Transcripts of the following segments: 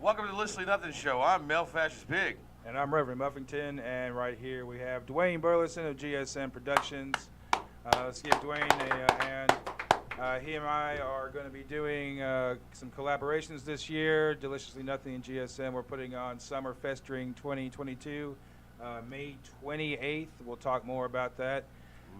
Welcome to the Deliciously Nothing Show. I'm Mel Fascist Pig. And I'm Rev Muffington, and right here we have Dwayne Burleson of GSM Productions. Let's give Dwayne a hand. He and I are going to be doing some collaborations this year. Deliciously Nothing and GSM. We're putting on Summer Festering 2022, May 28th. We'll talk more about that.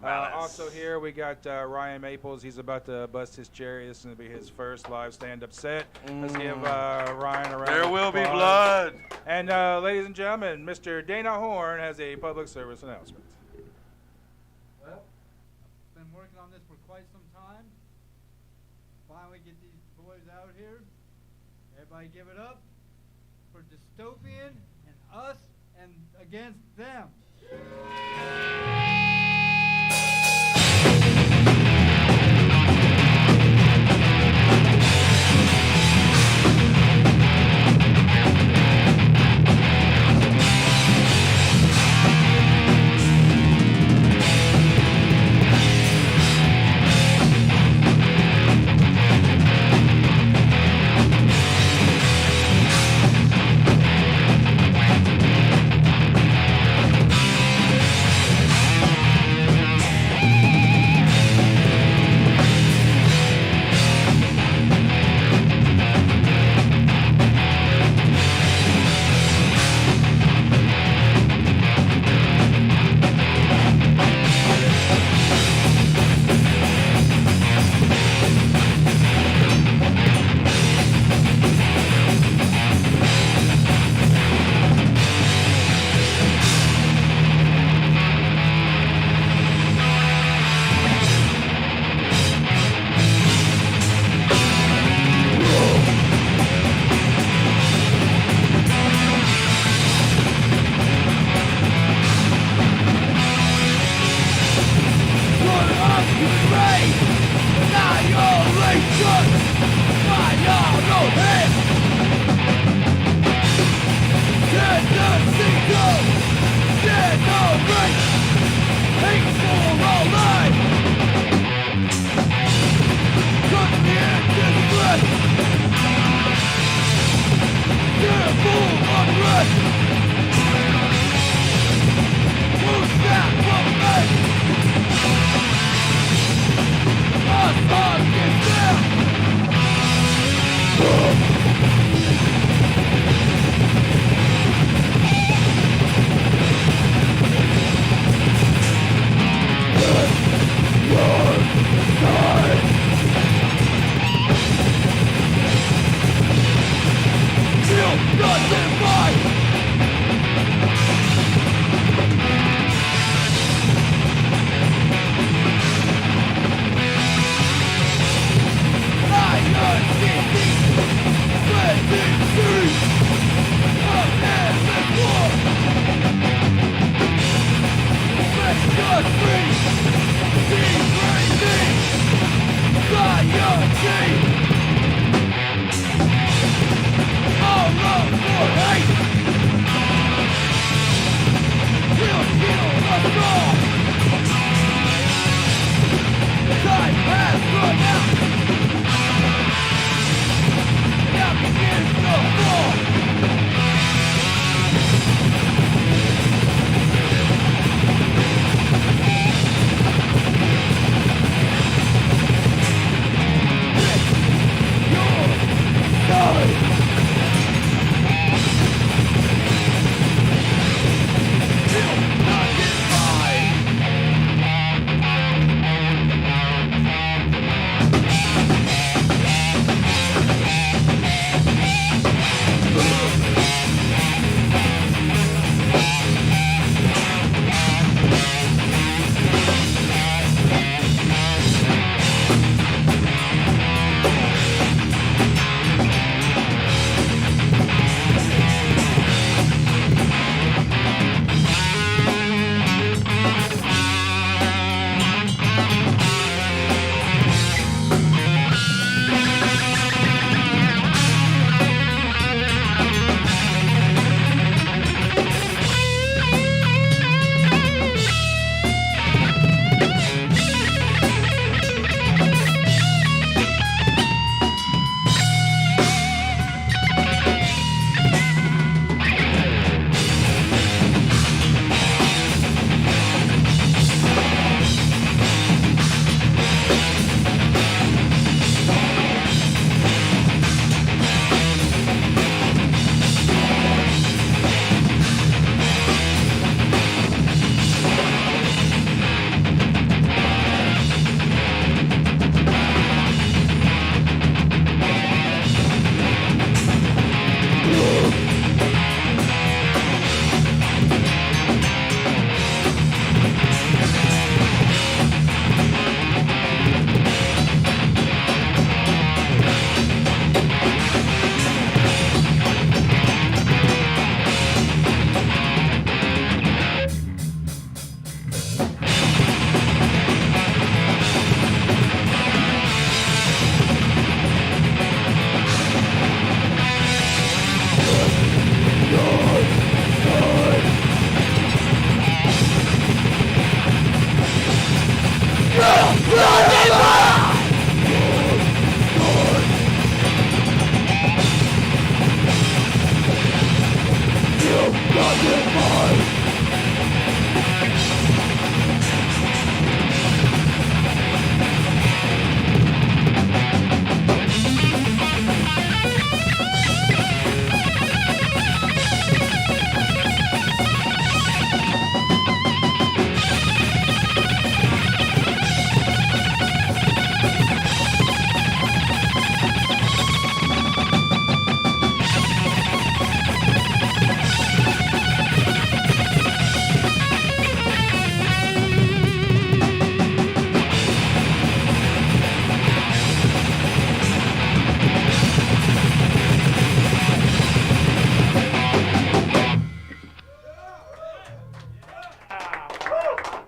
Also here we got Ryan Maples. He's about to bust his cherry. This is going to be his first live stand-up set. Let's give Ryan a round. There will be applause. blood. And ladies and gentlemen, Mr. Dana Horn has a public service announcement. Well, I've been working on this for quite some time. Finally get these boys out here. Everybody give it up for Dystopian and us and against them.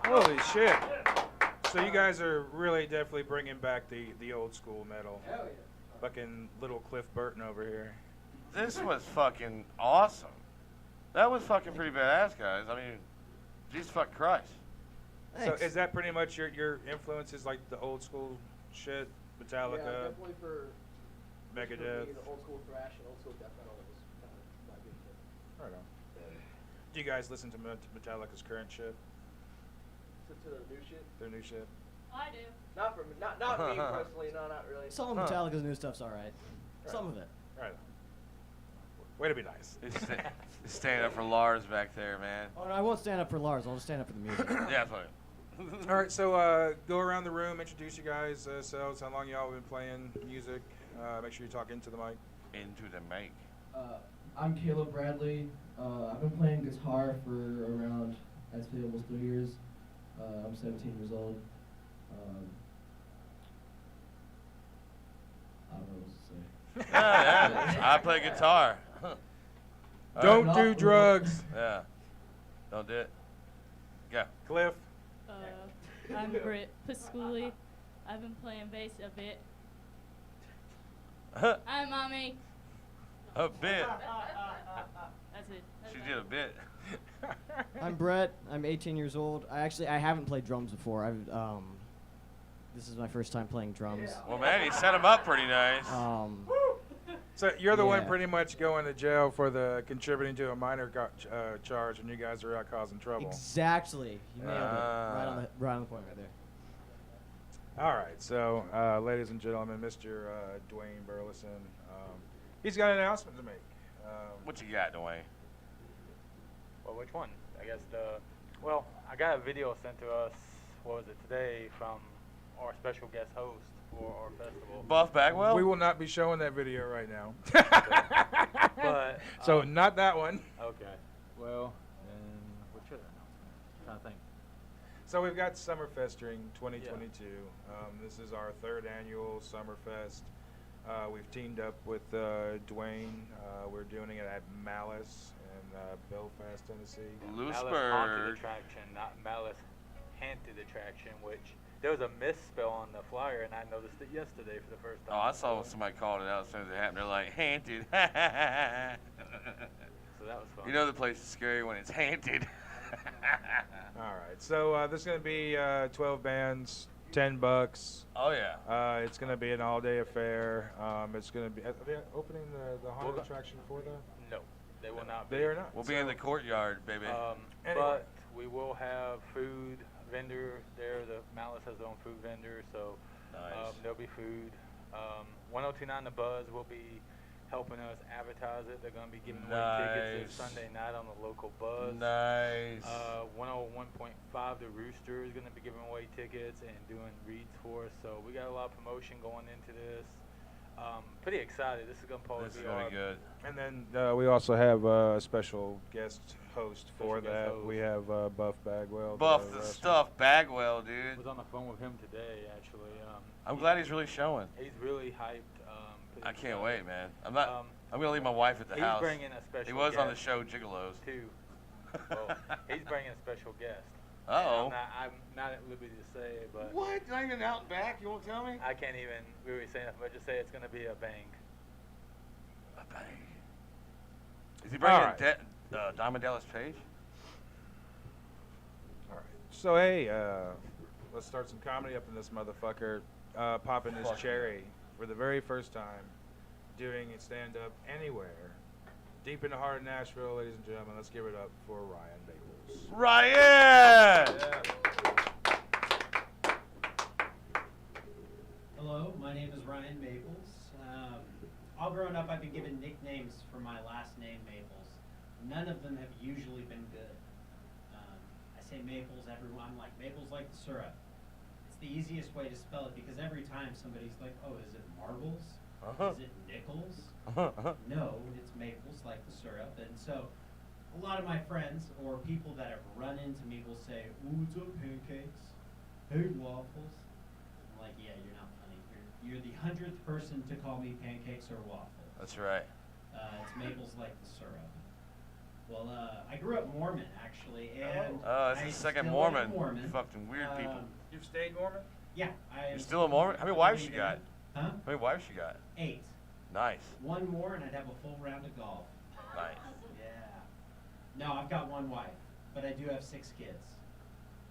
Holy shit. So you guys are really definitely bringing back the old school metal. Hell yeah. Fucking little Cliff Burton over here. This was fucking awesome. That was fucking pretty badass, guys. I mean, Jesus fucking Christ. Thanks. So is that pretty much your influences, like the old school shit, Metallica, Yeah, definitely for Megadeth? the old school thrash and old school death metal was kind of my big thing. Right on. Do you guys listen to Metallica's current shit? To the new shit? Their new shit? I do. Not for me, not me personally. No, not really. Some of Metallica's new stuff's alright. Some of it. Right on. Way to be nice. It's standing up for Lars back there, man. Oh no, I won't stand up for Lars. I'll just stand up for the music. Yeah, that's fine. All right, so go around the room, introduce you guys selves, how long y'all been playing music. Make sure you talk into the mic. Into the mic. I'm Caleb Bradley. I've been playing guitar for around, I'd say, almost 3 years. I'm 17 years old. I don't know what to say. Yeah. I play guitar. Don't Not do really. drugs. Yeah. Don't do it. Go. Cliff. I'm Britt Pasculi. I've been playing bass a bit. Hi, Mommy. A bit. That's it. That's She it. did a bit. I'm Brett. I'm 18 years old. I haven't played drums before. This is my first time playing drums. Well, man, he set him up pretty nice. So you're the one Yeah. pretty much going to jail for the contributing to a minor charge, and you guys are out causing trouble. Exactly. You nailed it. Right on the point right there. All right, so ladies and gentlemen, Mr. Dwayne Burleson, he's got an announcement to make. What you got, Dwayne? Well, which one? I guess well, I got a video sent to us, what was it, today from our special guest host for our festival. Buff Bagwell? We will not be showing that video right now. But, so not that one. Okay. Well, then what should I announce? I'm trying to think. So we've got Summerfest during 2022. This is our third annual Summerfest. We've teamed up with Duayne. We're doing it at Malice in Belfast, Tennessee. Loose Malice bird. haunted attraction, not Malice haunted attraction, which there was a misspell on the flyer, and I noticed it yesterday for the first time. Oh, I saw somebody called it out as soon as it happened. They're like, haunted. So that was fun. You know the place is scary when it's haunted. All right, so this is going to be 12 bands, $10. Oh, yeah. It's going to be an all-day affair. It's going to be. Are they opening the haunted attraction for that? No, they will not be. They are not. We'll be in the courtyard, baby. Anyway. But we will have food vendor there. The Malice has their own food vendor, so Nice. there'll be food. 1029 The Buzz will be helping us advertise it. They're going to be giving away tickets this Nice. Sunday night on the local Buzz. Nice. 101.5 The Rooster is going to be giving away tickets and doing reads for us. So we got a lot of promotion going into this. Pretty excited. This is going to probably This is be going to our be good. And then we also have a special guest host for Special guest that. host. We have Buff Bagwell. Buff the wrestler. stuff, Bagwell, I dude. was on the phone with him today, actually. I'm glad he's really showing. He's really hyped. Pretty I can't excited. wait, man. I'm not. Um, I'm gonna leave my wife at the he's house. bringing a special He was on the guest, show Gigolos. too. Well, he's bringing a special guest. Uh-oh. I'm not at liberty to say it, but What? Not even out back? You won't tell me? I can't even really say nothing, but just say it's going to be a bang. A bang. Is he bringing Alright. Diamond Dallas Page? All right. So hey, let's start some comedy up in this motherfucker. Popping his Fuck cherry for the very first time, doing stand up anywhere. Deep in the heart of Nashville, ladies and gentlemen. Let's give it up for Ryan Maples. Ryan! Yeah. Hello, my name is Ryan Maples. All growing up, I've been given nicknames for my last name, Maples. None of them have usually been good. I say Maples, everyone, I'm like, Maples like the syrup. It's the easiest way to spell it because every time somebody's like, oh, is it marbles? Is it nickels? No, it's Maples like the syrup. And so a lot of my friends or people that have run into me will say, ooh, what's up, pancakes? Hey, waffles. I'm like, yeah, you're not funny. You're the 100th person to call me pancakes or waffles. That's right. It's Maples like the syrup. Well, I grew up Mormon, actually, and That's I the second still Mormon. am a Mormon. You fucking weird people. You've stayed Mormon? Yeah, I. You're still a Mormon? How many wives you got? Huh? How many wives you got? 8. Nice. One more, and I'd have a full round of golf. Nice. Yeah. No, I've got one wife, but I do have 6 kids,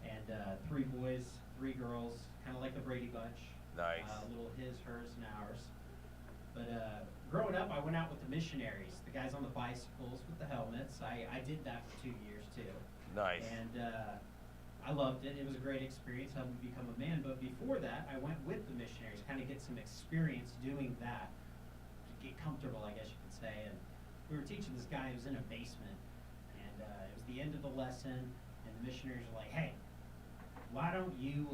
and 3 boys, 3 girls, kind of like the Brady Bunch. Nice. Little his, hers, and ours. But growing up, I went out with the missionaries, the guys on the bicycles with the helmets. I did that for 2 years too. Nice. And I loved it. It was a great experience, helped me become a man. But before that, I went with the missionaries, kind of get some experience doing that, to get comfortable, I guess you could say. And we were teaching this guy who was in a basement, and it was the end of the lesson, and the missionaries were like, "Hey, why don't you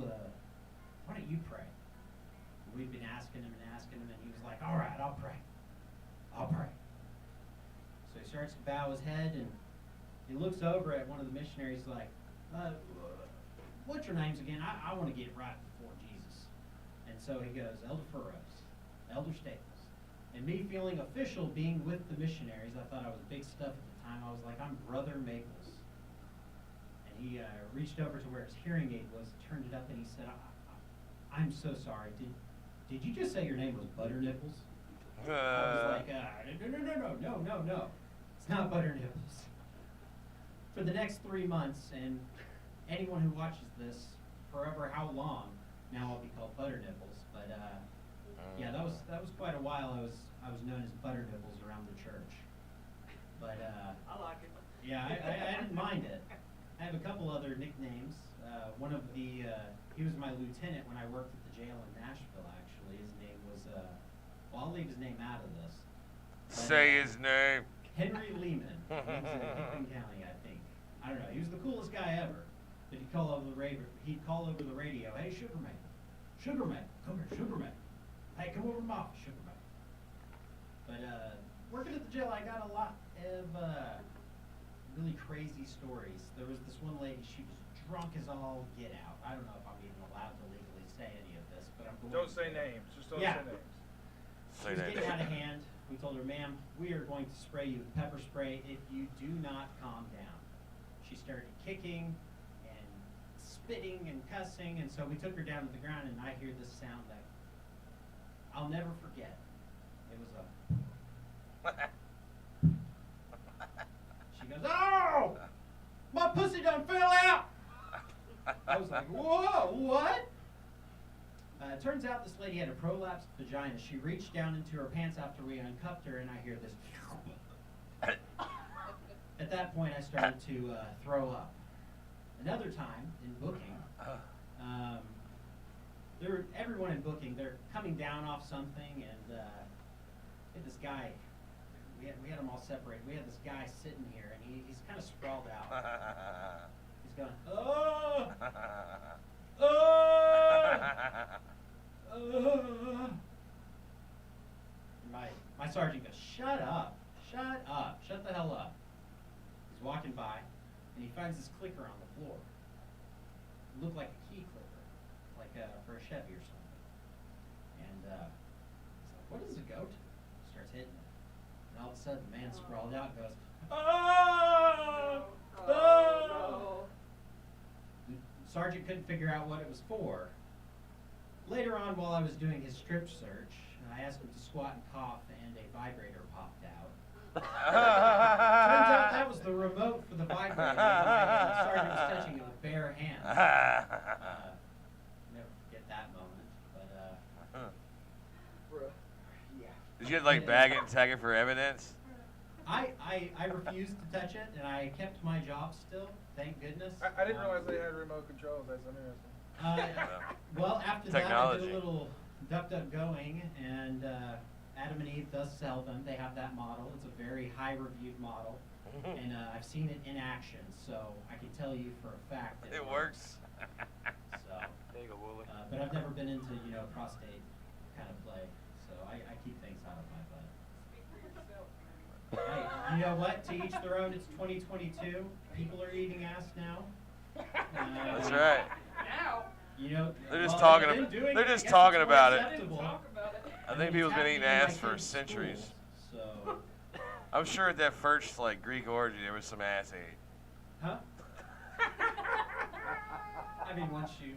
pray?" We'd been asking him, and he was like, "All right, I'll pray. I'll pray." So he starts to bow his head, and he looks over at one of the missionaries like, "What's your names again? I want to get it right before Jesus." And so he goes, "Elder Furrows, Elder Staples." And me feeling official being with the missionaries, I thought I was big stuff at the time. I was like, "I'm Brother Maples." And he reached over to where his hearing aid was, turned it up, and he said, "I'm so sorry. Did you just say your name was Butter Nipples?" I was like, no. It's not Butter Nipples. For the next 3 months, and anyone who watches this, forever how long, now I'll be called Butter Nipples. But yeah, that was quite a while. I was known as Butter Nipples around the church. But I like it. yeah, I didn't mind it. I have a couple other nicknames. One of the he was my lieutenant when I worked at the jail in Nashville. Actually, his name was well, I'll leave his name out of this. But, Say his name. Henry Lehman. He was in Hickman County, I think. I don't know. He was the coolest guy ever. But he'd call over the radio. "Hey, Sugar Man, come here, Sugar Man. Hey, come over to my office, Sugar Man." But working at the jail, I got a lot of really crazy stories. There was this one lady. She was drunk as all get out. I don't know if I'm even allowed to legally say any of this, but I'm going Don't to. say names. Just don't Yeah. say names. She was getting out of hand. We told her, "Ma'am, we are going to spray you with pepper spray if you do not calm down." She started kicking and spitting and cussing, and so we took her down to the ground, and I hear this sound that I'll never forget. It was a... She goes, "Oh! My pussy done fell out!" I was like, "Whoa, what?" It turns out this lady had a prolapsed vagina. She reached down into her pants after we uncuffed her, and I hear this. At that point, I started to throw up. Another time in booking, everyone in booking, they're coming down off something, and we had this guy. We had them all separated. We had this guy sitting here, and he's kind of sprawled out. He's going, "Oh, oh." My sergeant goes, "Shut up, shut the hell up." He's walking by, and he finds this clicker on the floor. It looked like a key clicker, like for a Chevy or something. And he's like, "What does it go to?" Starts hitting it, and all of a sudden, the man sprawled out and goes, "Oh, oh." The sergeant couldn't figure out what it was for. Later on, while I was doing his strip search, I asked him to squat and cough, and a vibrator popped out. Turns out that was the remote for the vibrator. The sergeant was touching it with bare hands. Never forget that moment. But yeah. Did you like bag it and tag it for evidence? I refused to touch it, and I kept my job still. Thank goodness. I didn't realize they had remote controls. That's interesting. Well, after Technology. that, I did a little DuckDuckGoing, and Adam and Eve does sell them. They have that model. It's a very high-reviewed model, and I've seen it in action, so I can tell you for a fact that It works. So, There you go, Wooly. but I've never been into prostate kind of play, so I keep things out of my butt. Hey, you know what? To each their own. It's 2022. People are eating ass now. That's right. You know, They're just well, talking they've ab- been doing they're it. just I guess talking it's more about it. acceptable. I think mean, people's it's been eating happening in ass my for kids' centuries. schools, So, I'm sure at that first like Greek orgy there was some ass ate. huh? I mean, once you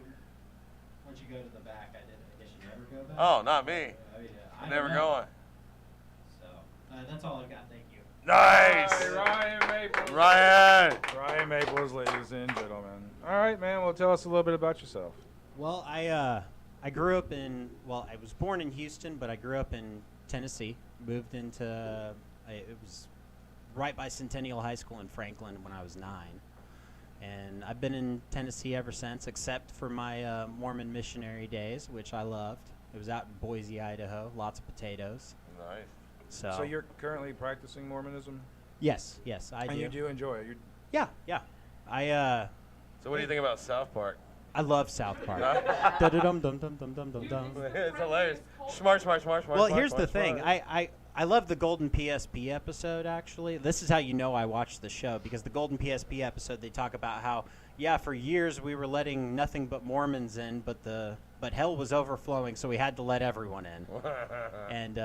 go to the back, I guess you never go back. Oh, not me. Oh, yeah. I'm I never don't know. going. So, that's all I've got. Thank you. Nice. All right, Ryan Maples. Ryan. Maples, ladies and gentlemen. All right, man. Well, tell us a little bit about yourself. Well, I grew up in, well, I was born in Houston, but I grew up in Tennessee. Moved into, it was right by Centennial High School in Franklin when I was 9. And I've been in Tennessee ever since, except for my Mormon missionary days, which I loved. It was out in Boise, Idaho. Lots of potatoes. Nice. So you're currently practicing Mormonism? Yes, I do. And you do enjoy it? Yeah. So what do you think about South Park? I love South Park. Huh? Dum-dum-dum-dum-dum-dum-dum. It's hilarious. Smart. Well, here's the thing. I love the Golden PSP episode, actually. This is how you know I watched the show, because the Golden PSP episode, they talk about how, yeah, for years we were letting nothing but Mormons in, but hell was overflowing, so we had to let everyone in. And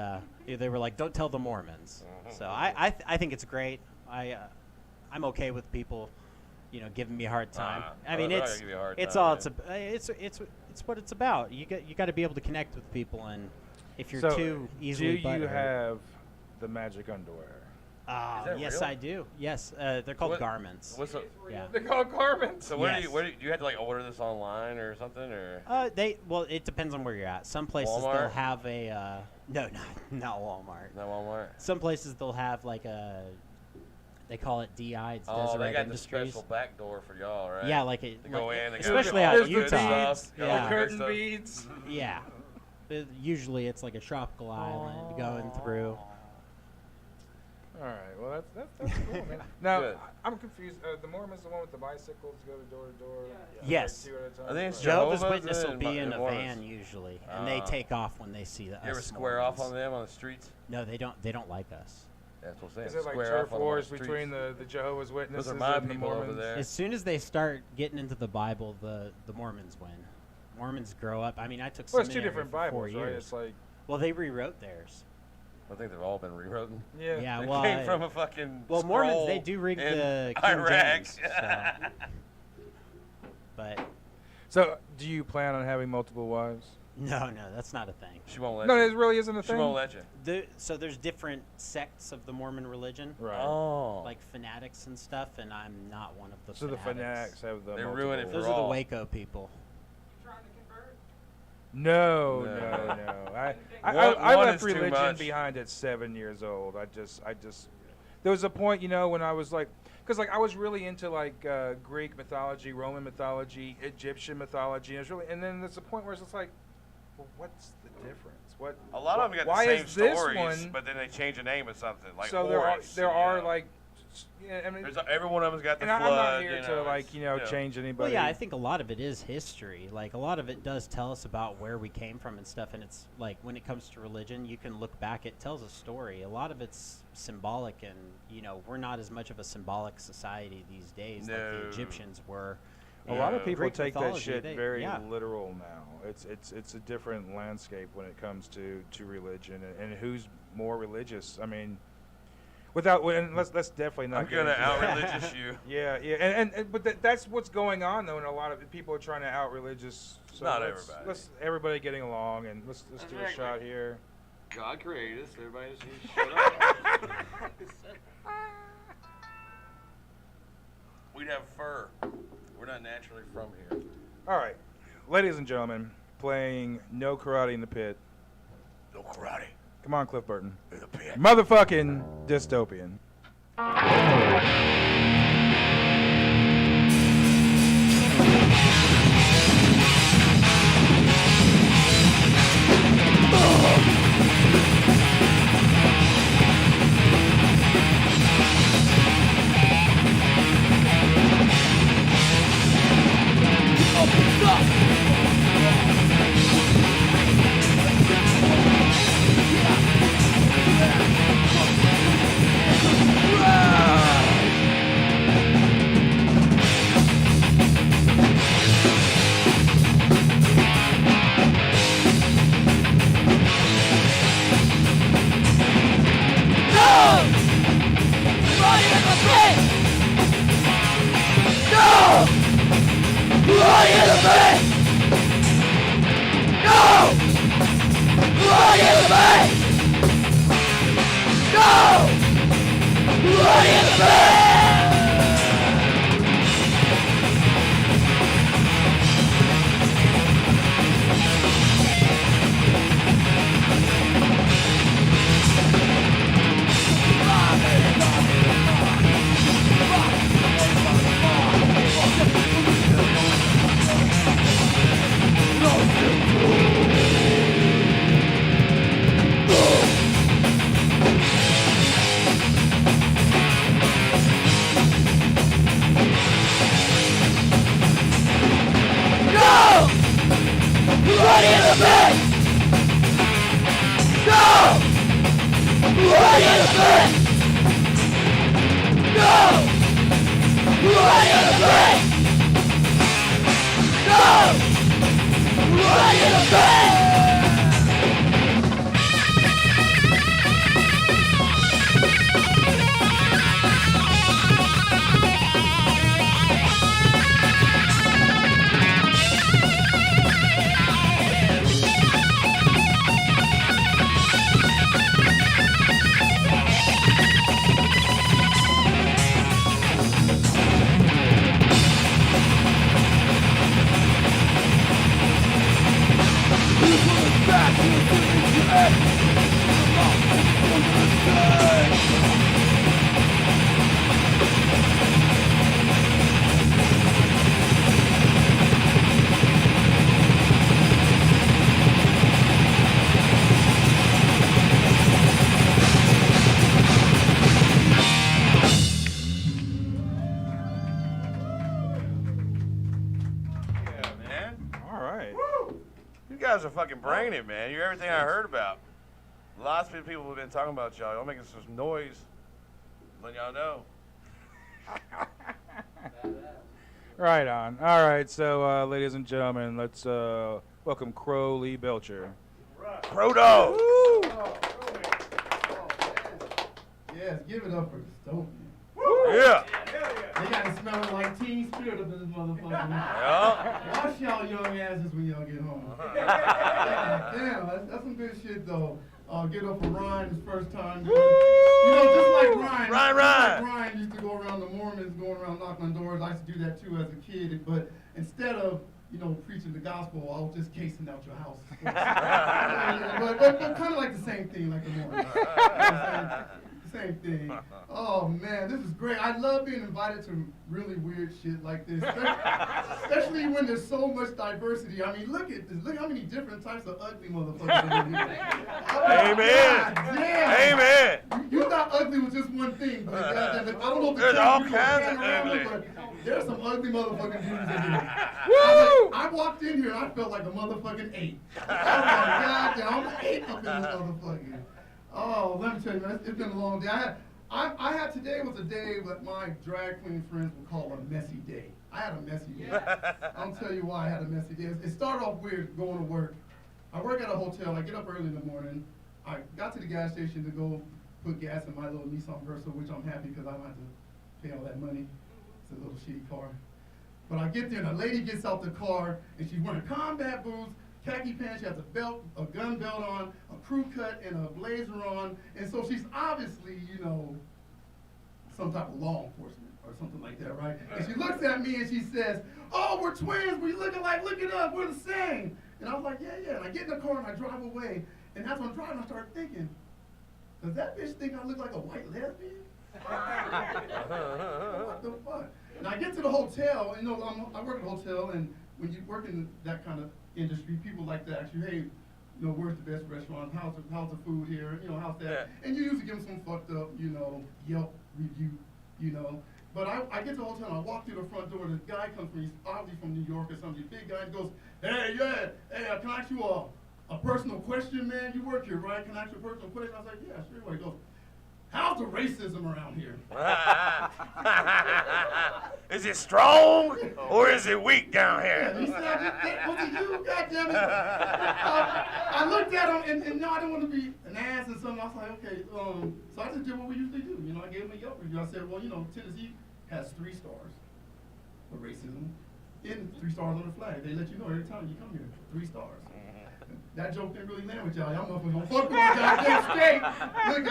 they were like, don't tell the Mormons. So I think it's great. I'm okay with people, giving me a hard time. I mean, they're not gonna give you a hard it's time, all man. it's what it's about. You got to be able to connect with people, and if you're So, too easily do you butthurt- have the magic underwear? Is that yes, real? I do. Yes, they're called What- garments. What's up? Yeah. They're called garments. So Yes. where do you have to like order this online or something or? Well, it depends on where you're at. Some places they'll Walmart? have a no, not Walmart. Not Walmart. Some places they'll have like a, they call it DI. It's Oh, Deseret they got the Industries. special back door for y'all, right? Yeah, like it. To go like- in, they got especially all out the in good Utah. stuff, got all Yeah. the good Curtain stuff. beads. Yeah. Usually it's like a tropical island going through. All right. Well, that's cool, man. Now, Good. I'm confused. The Mormons, the one with the bicycles, go to door to door. Yes. Two at a time? I think it's Jehovah's Jehovah's Witness will and be in Mo- a Mormons. van usually, and they take off when they see the. You ever us square off Mormons. on them on the streets? No, they don't. They don't like us. That's what I'm saying. Is it like Square turf off on them on wars the between streets. the Jehovah's Witnesses Those are my and the people over Mormons? there. As soon as they start getting into the Bible, the Mormons win. Mormons grow up. I mean, I took Well, it's two seminary different for 4 Bibles, right? years. It's like, Well, they rewrote theirs. I think they've all been rewritten. yeah. Yeah, They well, came from a fucking well, Mormons scroll they do read in the King Iraq. James, so. But So, do you plan on having multiple wives? no, that's not a thing. She won't let No, you. it really isn't a She thing. won't let you. So there's different sects of the Mormon religion, Right. Oh. like fanatics and stuff, and I'm not one of the So the fanatics. fanatics have the They multiple ruin it for Those all. are the Waco people. No. One- I one left is too religion much. behind at 7 years old. I just. There was a point, when I was like, because I was really into like Greek mythology, Roman mythology, Egyptian mythology, and then there's a point where it's just like, well, what's the difference? What? A lot of them got why the same is this stories, one? but then they change the name of something. Like So Horus, there you are know. like, yeah, I mean, Every one of them's got the and flood. I'm not here you to know, like it's, change Well, anybody. yeah, I think a lot of it is history. Like, a lot of it does tell us about where we came from and stuff. And it's like, when it comes to religion, you can look back, it tells a story. A lot of it's symbolic, and, we're not as much of a symbolic society these days like No. the Egyptians were. A lot of And people Greek take that mythology, shit they- very yeah. literal now. It's a different landscape when it comes to religion and who's more religious. I mean, let's definitely not. I'm get gonna into out that. religious you. Yeah, but that's what's going on though, and a lot of people are trying to out religious. So Not let's- everybody. Let's everybody getting along, and let's do a Exactly. shot here. God created us. Everybody just needs to shut up. We'd have fur. We're not naturally from here. All right, ladies and gentlemen, playing No Karate in the Pit. No karate Come on, Cliff Burton. in the pit. Motherfucking Dystopian. You guys are fucking bringing it, man. You're everything I heard about. Lots of people have been talking about y'all. Y'all making some noise. Letting y'all know. Right on. All right, so ladies and gentlemen, let's welcome Crowley Belcher. Crow Dog. Yes, give it up for Dystopian. Yeah. They got to smell like Teen Spirit up in this motherfucker. Yeah. Wash y'all young asses when y'all get home. Damn, that's some good shit though. Give it up for Ryan his first time. You know, just like Ryan. Ryan used to go around the Mormons, going around knocking on doors. I used to do that too as a kid, but instead of preaching the gospel, I was just casing out your house. but kind of like the same thing, like the Mormons. Same thing. Oh man, this is great. I love being invited to really weird shit like this, especially when there's so much diversity. I mean, look at this. Look how many different types of ugly motherfuckers are in here. Amen. Amen. You thought ugly was just one thing, but I don't know if there's all kinds of ugly. But there's some ugly motherfucking dudes in here. I walked in here and I felt like a motherfucking 8. Oh my God, I'm an 8 up in this motherfucker. Oh, let me tell you, man, it's been a long day. I had today was a day that my drag queen friends would call a messy day. I had a messy day. I'll tell you why I had a messy day. It started off weird going to work. I work at a hotel. I get up early in the morning. I got to the gas station to go put gas in my little Nissan Versa, which I'm happy because I don't have to pay all that money. It's a little shitty car. But I get there and a lady gets out the car and she's wearing combat boots, khaki pants, she has a belt, a gun belt on, a crew cut, and a blazer on, and so she's obviously, some type of law enforcement or something like that, right? And she looks at me and she says, "Oh, we're twins, we look alike, look at us, we're the same." And I was like, yeah. And I get in the car and I drive away, and as I'm driving, I start thinking, does that bitch think I look like a white lesbian? What the fuck? And I get to the hotel, and I work at a hotel, and when you work in that kind of industry, people like to ask you, hey, where's the best restaurant? How's the food here? How's that? Yeah. And you usually give them some fucked up, Yelp review, But I get to the hotel and I walk through the front door. This guy comes from, he's obviously from New York or something. Big guy, he goes, hey, can I ask you a personal question, man? You work here, right? Can I ask you a personal question? I was like, yeah, sure. He goes, how's the racism around here? Is it strong or is it weak down here? Yeah, he said, was it you? Goddammit. I looked at him and no, I didn't want to be an ass or something. I was like, okay, so I just did what we usually do. I gave him a Yelp review. I said, well, Tennessee has 3 stars for racism and 3 stars on the flag. They let you know every time you come here, 3 stars. That joke didn't really land with y'all. Y'all motherfuckers gonna fuck with my goddamn state. Look,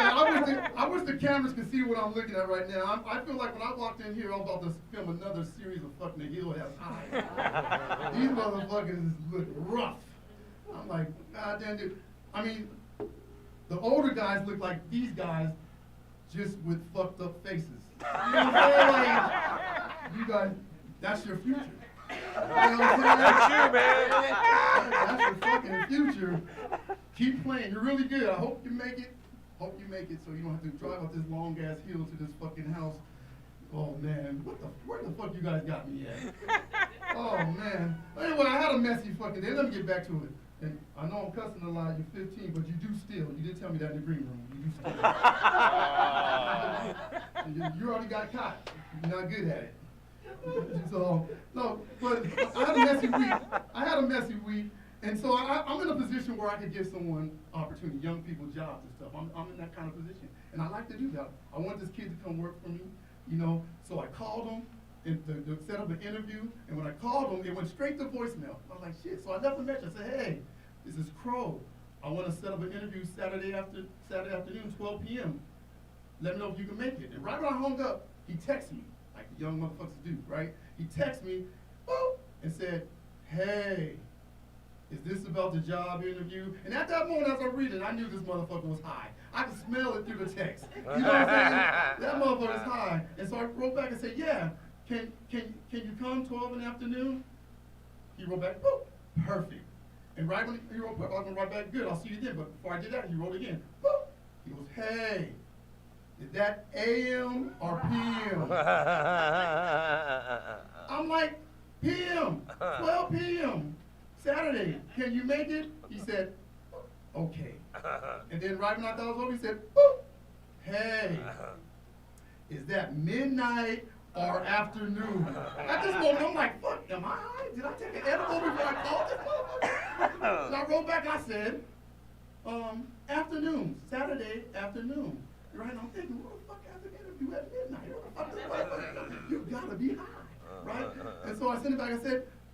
I wish the cameras could see what I'm looking at right now. I feel like when I walked in here, I was about to film another series of fucking The Hill Has Eyes. These motherfuckers look rough. I'm like, goddamn, dude. I mean, the older guys look like these guys, just with fucked up faces. You know what I'm saying? Like, you guys, that's your future. You know what I'm saying? That's you, man. That's your fucking future. Keep playing. You're really good. I hope you make it. Hope you make it so you don't have to drive up this long ass hill to this fucking house. Oh man, where the fuck you guys got me at? Oh man. Anyway, I had a messy fucking day. Let me get back to it. And I know I'm cussing a lot. You're 15, but you do steal. You did tell me that in the green room. You do steal. You already got caught. You're not good at it. So, no, but I had a messy week. And so I'm in a position where I could give someone opportunity, young people jobs and stuff. I'm in that kind of position. And I like to do that. I want this kid to come work for me, So I called him to set up an interview. And when I called him, it went straight to voicemail. I was like, shit. So I left a message. I said, hey, this is Crow. I want to set up an interview Saturday afternoon, 12 p.m. Let me know if you can make it. And right when I hung up, he texted me, like the young motherfuckers do, right? He texted me, boop, and said, hey, is this about the job interview? And at that moment, as I read it, I knew this motherfucker was high. I could smell it through the text. You know what I'm saying? That motherfucker's high. And so I wrote back and said, yeah, can you come 12 in the afternoon? He wrote back, boop, perfect. And right when he wrote back, I was gonna write back, good, I'll see you then. But before I did that, he wrote again, boop. He goes, hey, is that AM or PM? I'm like, PM, 12 PM. Saturday, can you make it? He said, okay. And then right when I thought it was over, he said, boop, hey, is that midnight or afternoon? At this moment, I'm like, fuck, am I high? Did I take an edible before I called this motherfucker? So I wrote back, I said, afternoon, Saturday afternoon. Right, I'm thinking, what the fuck has an interview at midnight? What the fuck is this? You gotta be high, right? And so I sent it back,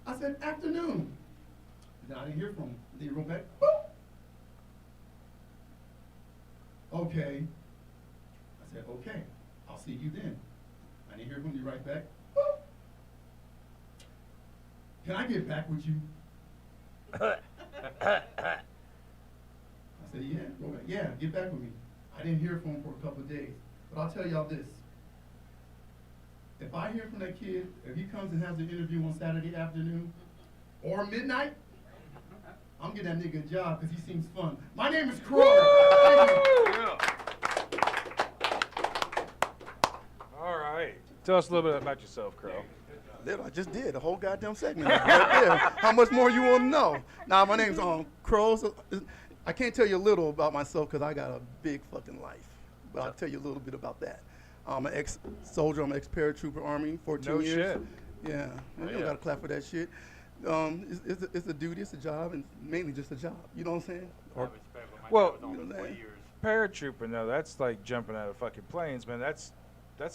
I said, afternoon. Then I didn't hear from him. Then he wrote back, boop. Okay. I said, okay, I'll see you then. I didn't hear from him. He writes back, boop. Can I get back with you? I said, yeah. Wrote back, yeah, get back with me. I didn't hear from him for a couple of days. But I'll tell y'all this. If I hear from that kid, if he comes and has an interview on Saturday afternoon or midnight, I'm getting that nigga a job because he seems fun. My name is Crow. All right. Tell us a little bit about yourself, Crow. I just did a whole goddamn segment right there. How much more you want to know? Now, my name's Crow. So I can't tell you a little about myself because I got a big fucking life. But I'll tell you a little bit about that. I'm an ex-soldier. I'm an ex-paratrooper Army, 14 years. No shit. Yeah. You don't got to clap for that shit. It's a duty, it's a job, and mainly just a job. You know what I'm saying? Well, paratrooping though, that's like jumping out of fucking planes, man. That's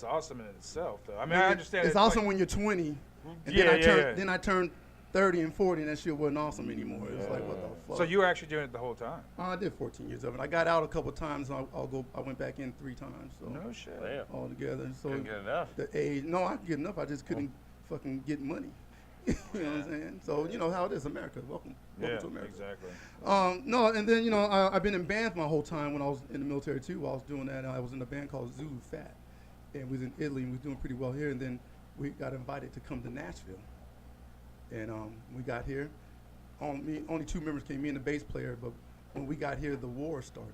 awesome in itself, though. I mean, I understand. It's awesome when you're 20, and then I turned 30 and 40, and that shit wasn't awesome anymore. It was like, what the fuck? So you were actually doing it the whole time? I did 14 years of it. I got out a couple of times, and I went back in 3 times. So no shit. All together. So couldn't get enough. The age, no, I could get enough. I just couldn't fucking get money. You know what I'm saying? So you know how it is, America. Welcome to America. Exactly. No, and then I've been in bands my whole time when I was in the military too. While I was doing that, I was in a band called Zulu Fat, and we was in Italy and we was doing pretty well here, and then we got invited to come to Nashville. And we got here, only 2 members came, me and the bass player, but when we got here, the war started.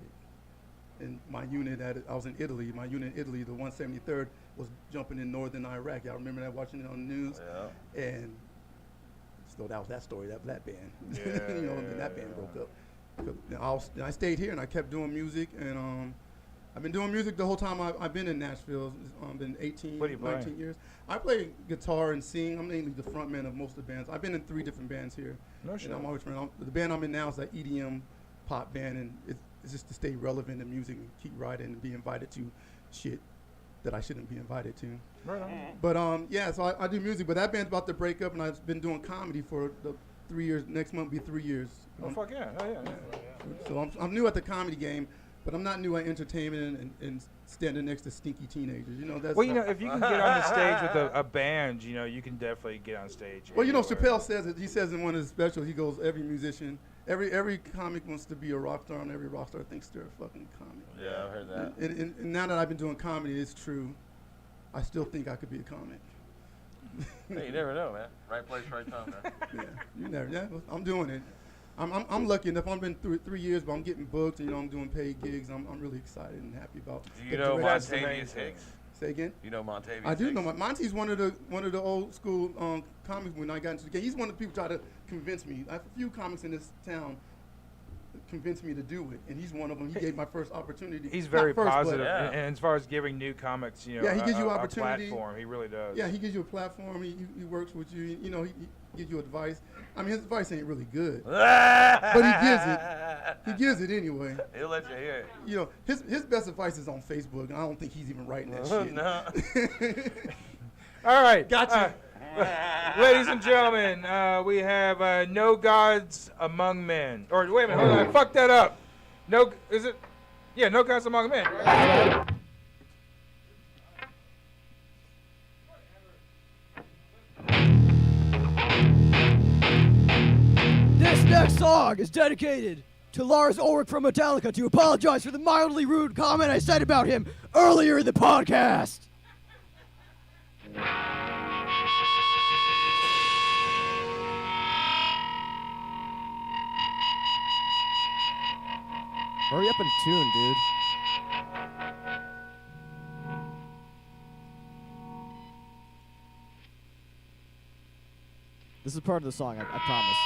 And my unit, I was in Italy, my unit in Italy, the 173rd, was jumping in northern Iraq. Y'all remember that, watching it on the news? Yeah. And so that was that story, that band. Yeah, you know, and then that band broke up. I stayed here and I kept doing music, and I've been doing music the whole time I've been in Nashville. Been 18, 19 years. I play guitar and sing. I'm mainly the front man of most of the bands. I've been in 3 different bands here. No shit. And I'm always the band I'm in now is an EDM pop band, and it's just to stay relevant in music and keep writing and be invited to shit that I shouldn't be invited to. Right on. But yeah, so I do music, but that band's about to break up, and I've been doing comedy for the 3 years. Next month will be 3 years. Oh, fuck yeah. Oh, yeah. So I'm new at the comedy game, but I'm not new at entertainment and standing next to stinky teenagers. You know, that's well, you know, if you can get on the stage with a band, you know, you can definitely get on stage. Well, you know, Chappelle says it. He says in one of his specials, he goes, every musician, every comic wants to be a rock star, and every rock star thinks they're a fucking comic. Yeah, I've heard that. And now that I've been doing comedy, it's true. I still think I could be a comic. Hey, you never know, man. Right place, right time, man. Yeah, you never. Yeah, I'm doing it. I'm lucky enough. I've been through 3 years, but I'm getting booked. And, you know, I'm doing paid gigs. I'm really excited and happy about. Do you know Montavious Hicks? Say again. You know Montavious? I do know Monty's one of the old school comics. When I got into the game, he's one of the people who try to convince me. I have a few comics in this town convinced me to do it, and he's one of them. He gave my first opportunity. He's very positive, and as far as giving new comics, you know, yeah, he gives you a opportunity. platform. He really does. Yeah, he gives you a platform. He works with you. You know, he gives you advice. I mean, his advice ain't really good, but he gives it. He gives it anyway. He'll let you hear it. You know, his best advice is on Facebook, and I don't think he's even writing that shit. No. All right, gotcha. Ladies and gentlemen, we have No Gods Among Men. Or wait a minute, hold on, I fucked that up. No, is it? Yeah, No Gods Among Men. This next song is dedicated to Lars Ulrich from Metallica to apologize for the mildly rude comment I said about him earlier in the podcast. Hurry up and tune, dude. This is part of the song, I promise.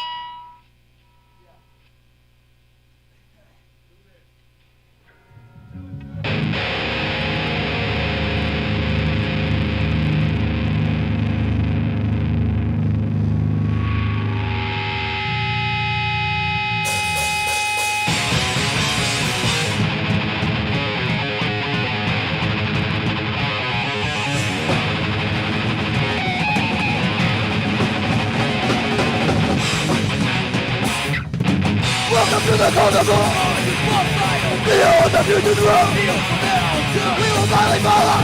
Welcome to the Coca-Cola. The hero of the future's road. We will finally follow.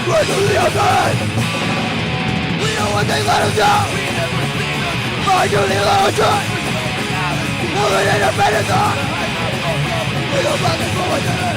We're to the outside. We know what they let us down. Mind you, the illusion. Eliminate our better thought. We don't let this go again.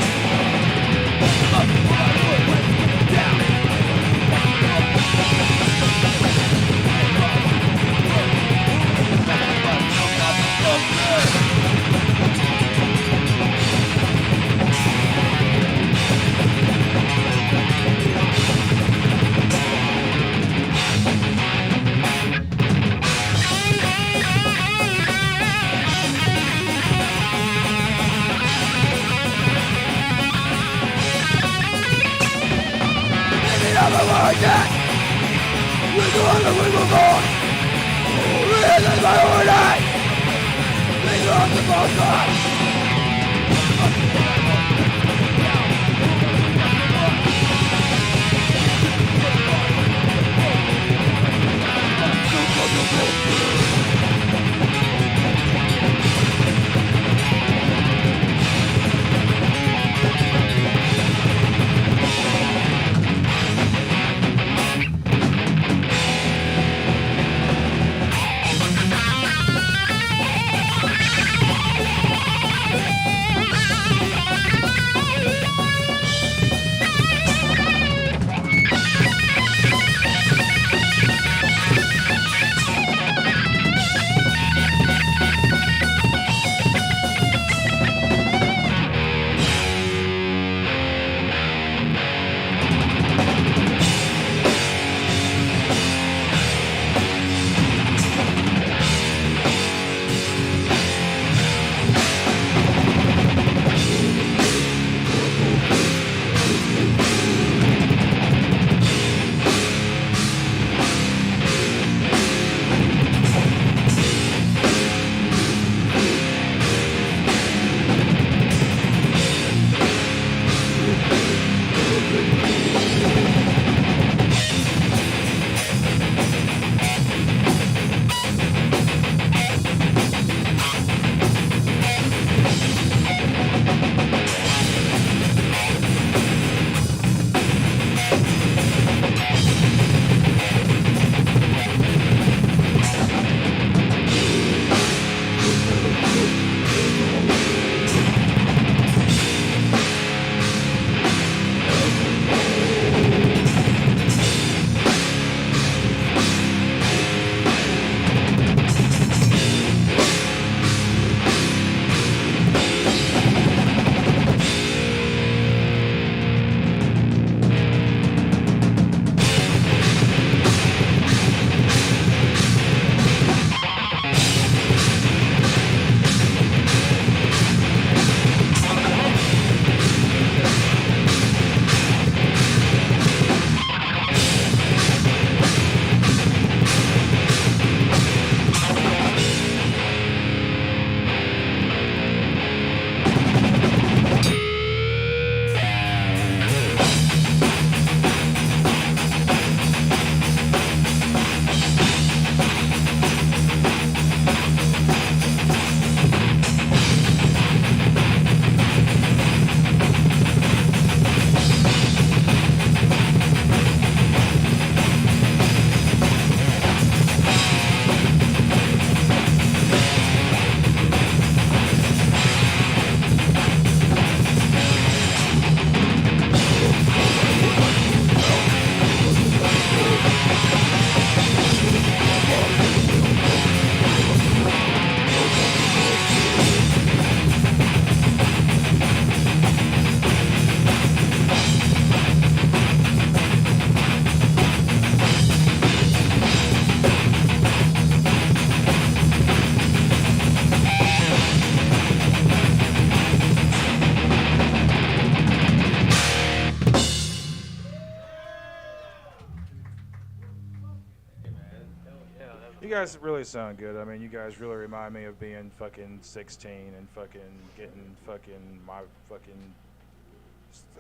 You guys really sound good. I mean, you guys really remind me of being fucking 16 and fucking getting fucking my fucking...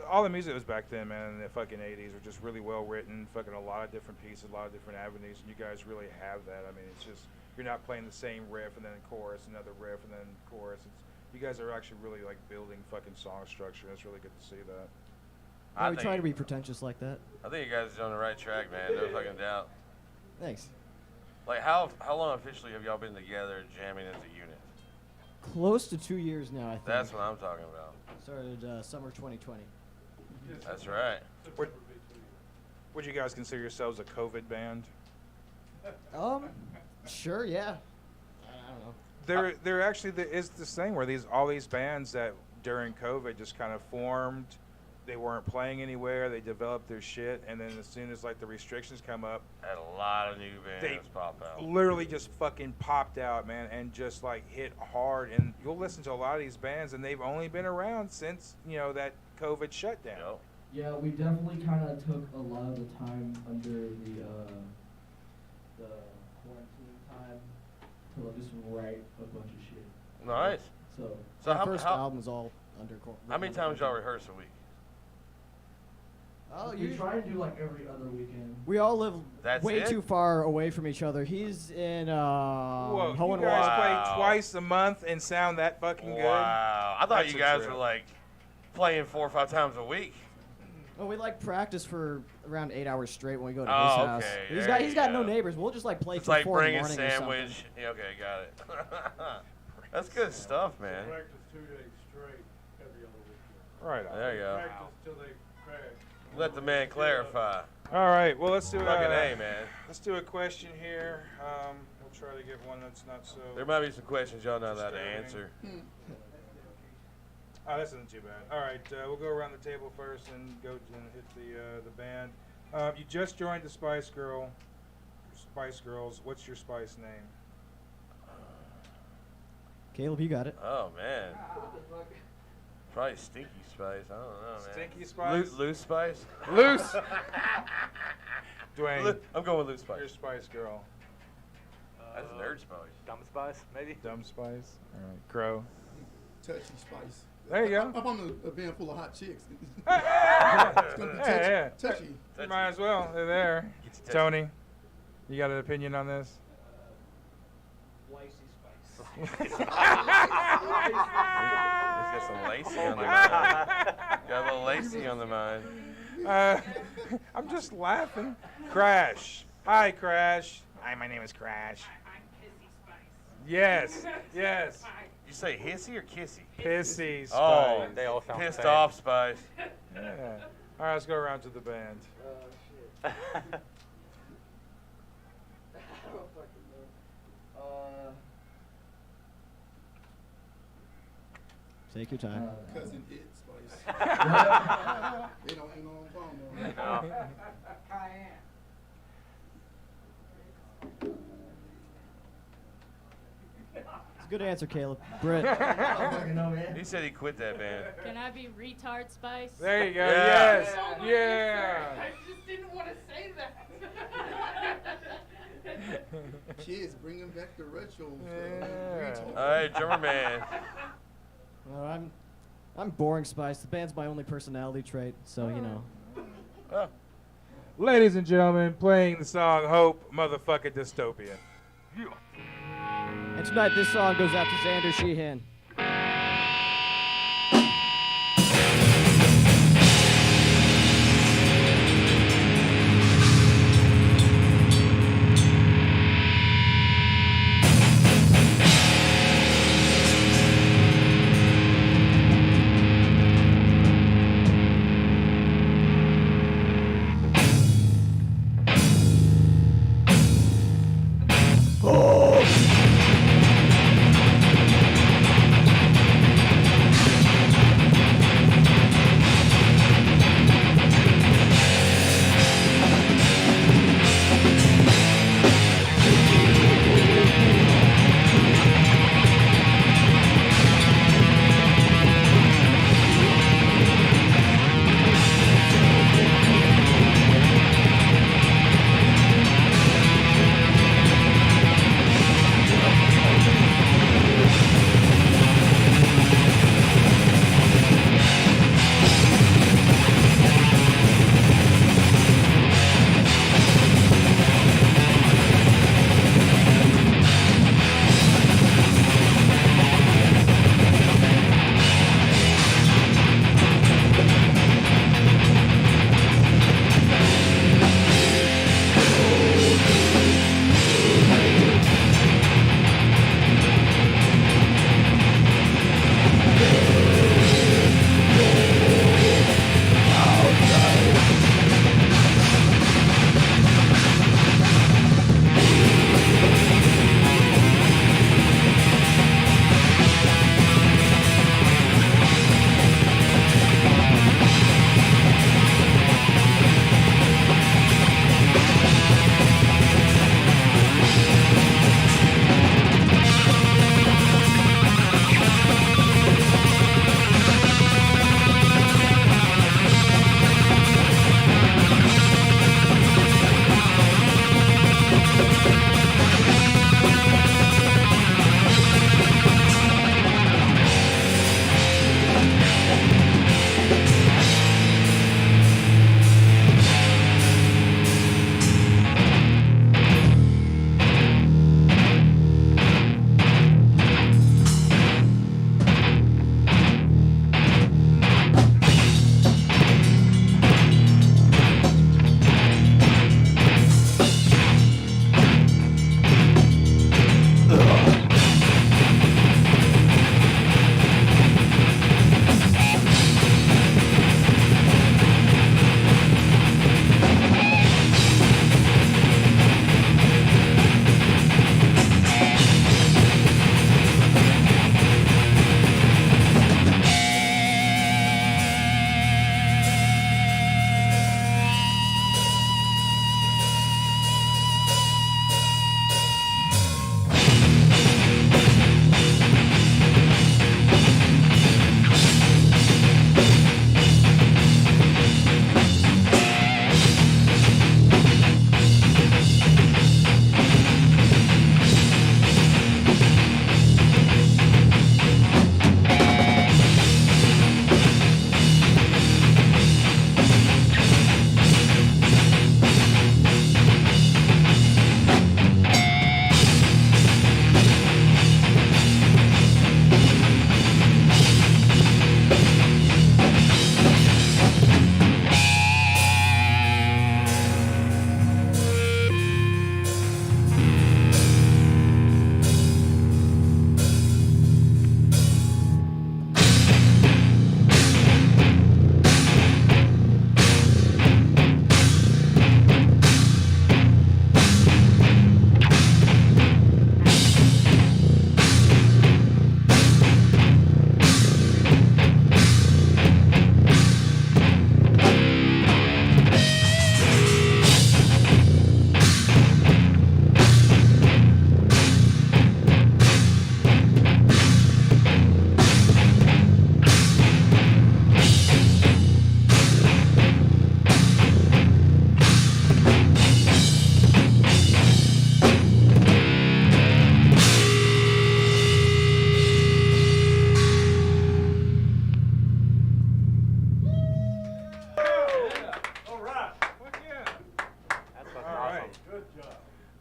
All the music was back then, man, in the fucking 80s were just really well written, fucking a lot of different pieces, a lot of different avenues, and you guys really have that. I mean, it's just, you're not playing the same riff and then chorus, another riff and then chorus. You guys are actually really like building fucking song structure. It's really good to see that. Yeah, we try to be pretentious like that. I think you guys are on the right track, man. No fucking doubt. Thanks. Like, how long officially have y'all been together jamming as a unit? Close to 2 years now, I think. That's what I'm talking about. Started summer 2020. That's right. Would you guys consider yourselves a COVID band? Sure, yeah. I don't know. There actually is this thing where all these bands that during COVID just kind of formed. They weren't playing anywhere. They developed their shit, and then as soon as like the restrictions come up, had a lot of new bands pop out. Literally just fucking popped out, man, and just like hit hard. And you'll listen to a lot of these bands, and they've only been around since that COVID shutdown. Yep. Yeah, we definitely kind of took a lot of the time under the quarantine time to just write a bunch of shit. Nice. So our first album's all under quarantine. How many times y'all rehearse a week? We try and do like every other weekend. We all live way it? too far away from each other. He's in Whoa, Hohen you guys Wow. play twice a month and sound that fucking good? Wow. I thought That's you a guys trip. were like playing 4 or 5 times a week. Well, we like practice for around 8 hours straight when we go to Oh, his house. okay, He's got no neighbors. We'll just like play It's till like 4 in the bringing morning or sandwich. Yeah, okay, got it. That's good stuff, man. Practice 2 days straight every other weekend. Right on. There you go. Practice till they crash. Let the man clarify. All right, well let's do Fucking A, man. Let's do a question here. We'll try to get one that's not so. There might be some questions y'all not allowed to answer. Oh, this isn't too bad. All right, we'll go around the table first and go and hit the band. You just joined the Spice Girls. What's your Spice name? Caleb, you got it. Oh man. Probably Stinky Spice. I don't know, man. Stinky Spice? Loose Spice? Loose! Dwayne. I'm going with Loose Spice. Your Spice Girl. That's Nerd Spice. Dumb Spice, maybe? Dumb Spice. All right, Crow. Touchy Spice. There you go. I'm on a band full of hot chicks. Hey, It's gonna be touchy. yeah. Touchy. You might as well. They're there. Tony, you got an opinion on this? Lacey Spice. Got some lacy on the mind. Got a little lacy on the mind. I'm just laughing. Crash. Hi, Crash. Hi, my name is Crash. I'm Pissy Spice. Yes, yes. You say hissy or kissy? Pissy Spice. Oh, They all sound pissed the same. off Spice. Yeah. All right, let's go around to the band. Shit. I don't fucking know. Take your time. Cousin It Spice. They don't ain't on phone though. Cayenne. It's a good answer, Caleb. Britt. I don't fucking know, man. He said he quit that band. Can I be retard Spice? There you go. Yeah. Yes. Yeah. I just didn't want to say that. Kids bringing back the retro. Yeah. All right, drummer man. Well, I'm boring Spice. The band's my only personality trait, so you know. Oh. Ladies and gentlemen, playing the song Hope Motherfucking Dystopian. And tonight this song goes out to Xander Sheehan.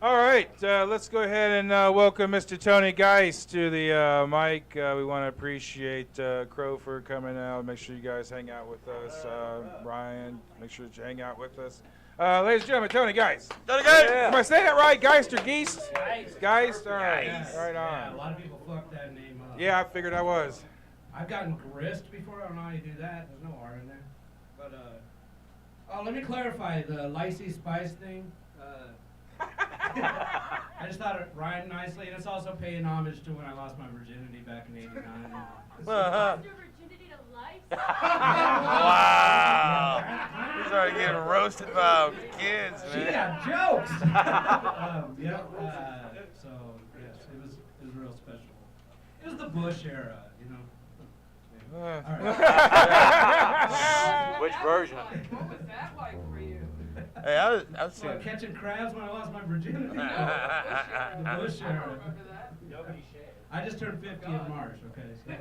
All right, let's go ahead and welcome Mr. Tony Geist to the mic. We want to appreciate Crow for coming out. Make sure you guys hang out with us. Ryan, make sure that you hang out with us. Ladies and gentlemen, Tony Geist. Tony Geist! Yeah. Am I saying that right? Geist or Geist? Geist. Geist? All right. Geist. Right on. Yeah, a lot of people fuck that name up. Yeah, I figured I was. I've gotten grist before. I don't know how you do that. There's no R in there. But, let me clarify the Lycee Spice thing. I just thought it rhymed nicely, and it's also paying homage to when I lost my virginity back in '89. Lost your virginity to life? Wow. You started getting roasted by kids, man. She got jokes. So yes, it was real special. It was the Bush era, you know. All right. Which version? What was that like for you? Hey, I was Well, catching crabs when I lost my virginity. The Bush I era. don't remember that. Nobody shared. I just turned 50 in March. Okay. So,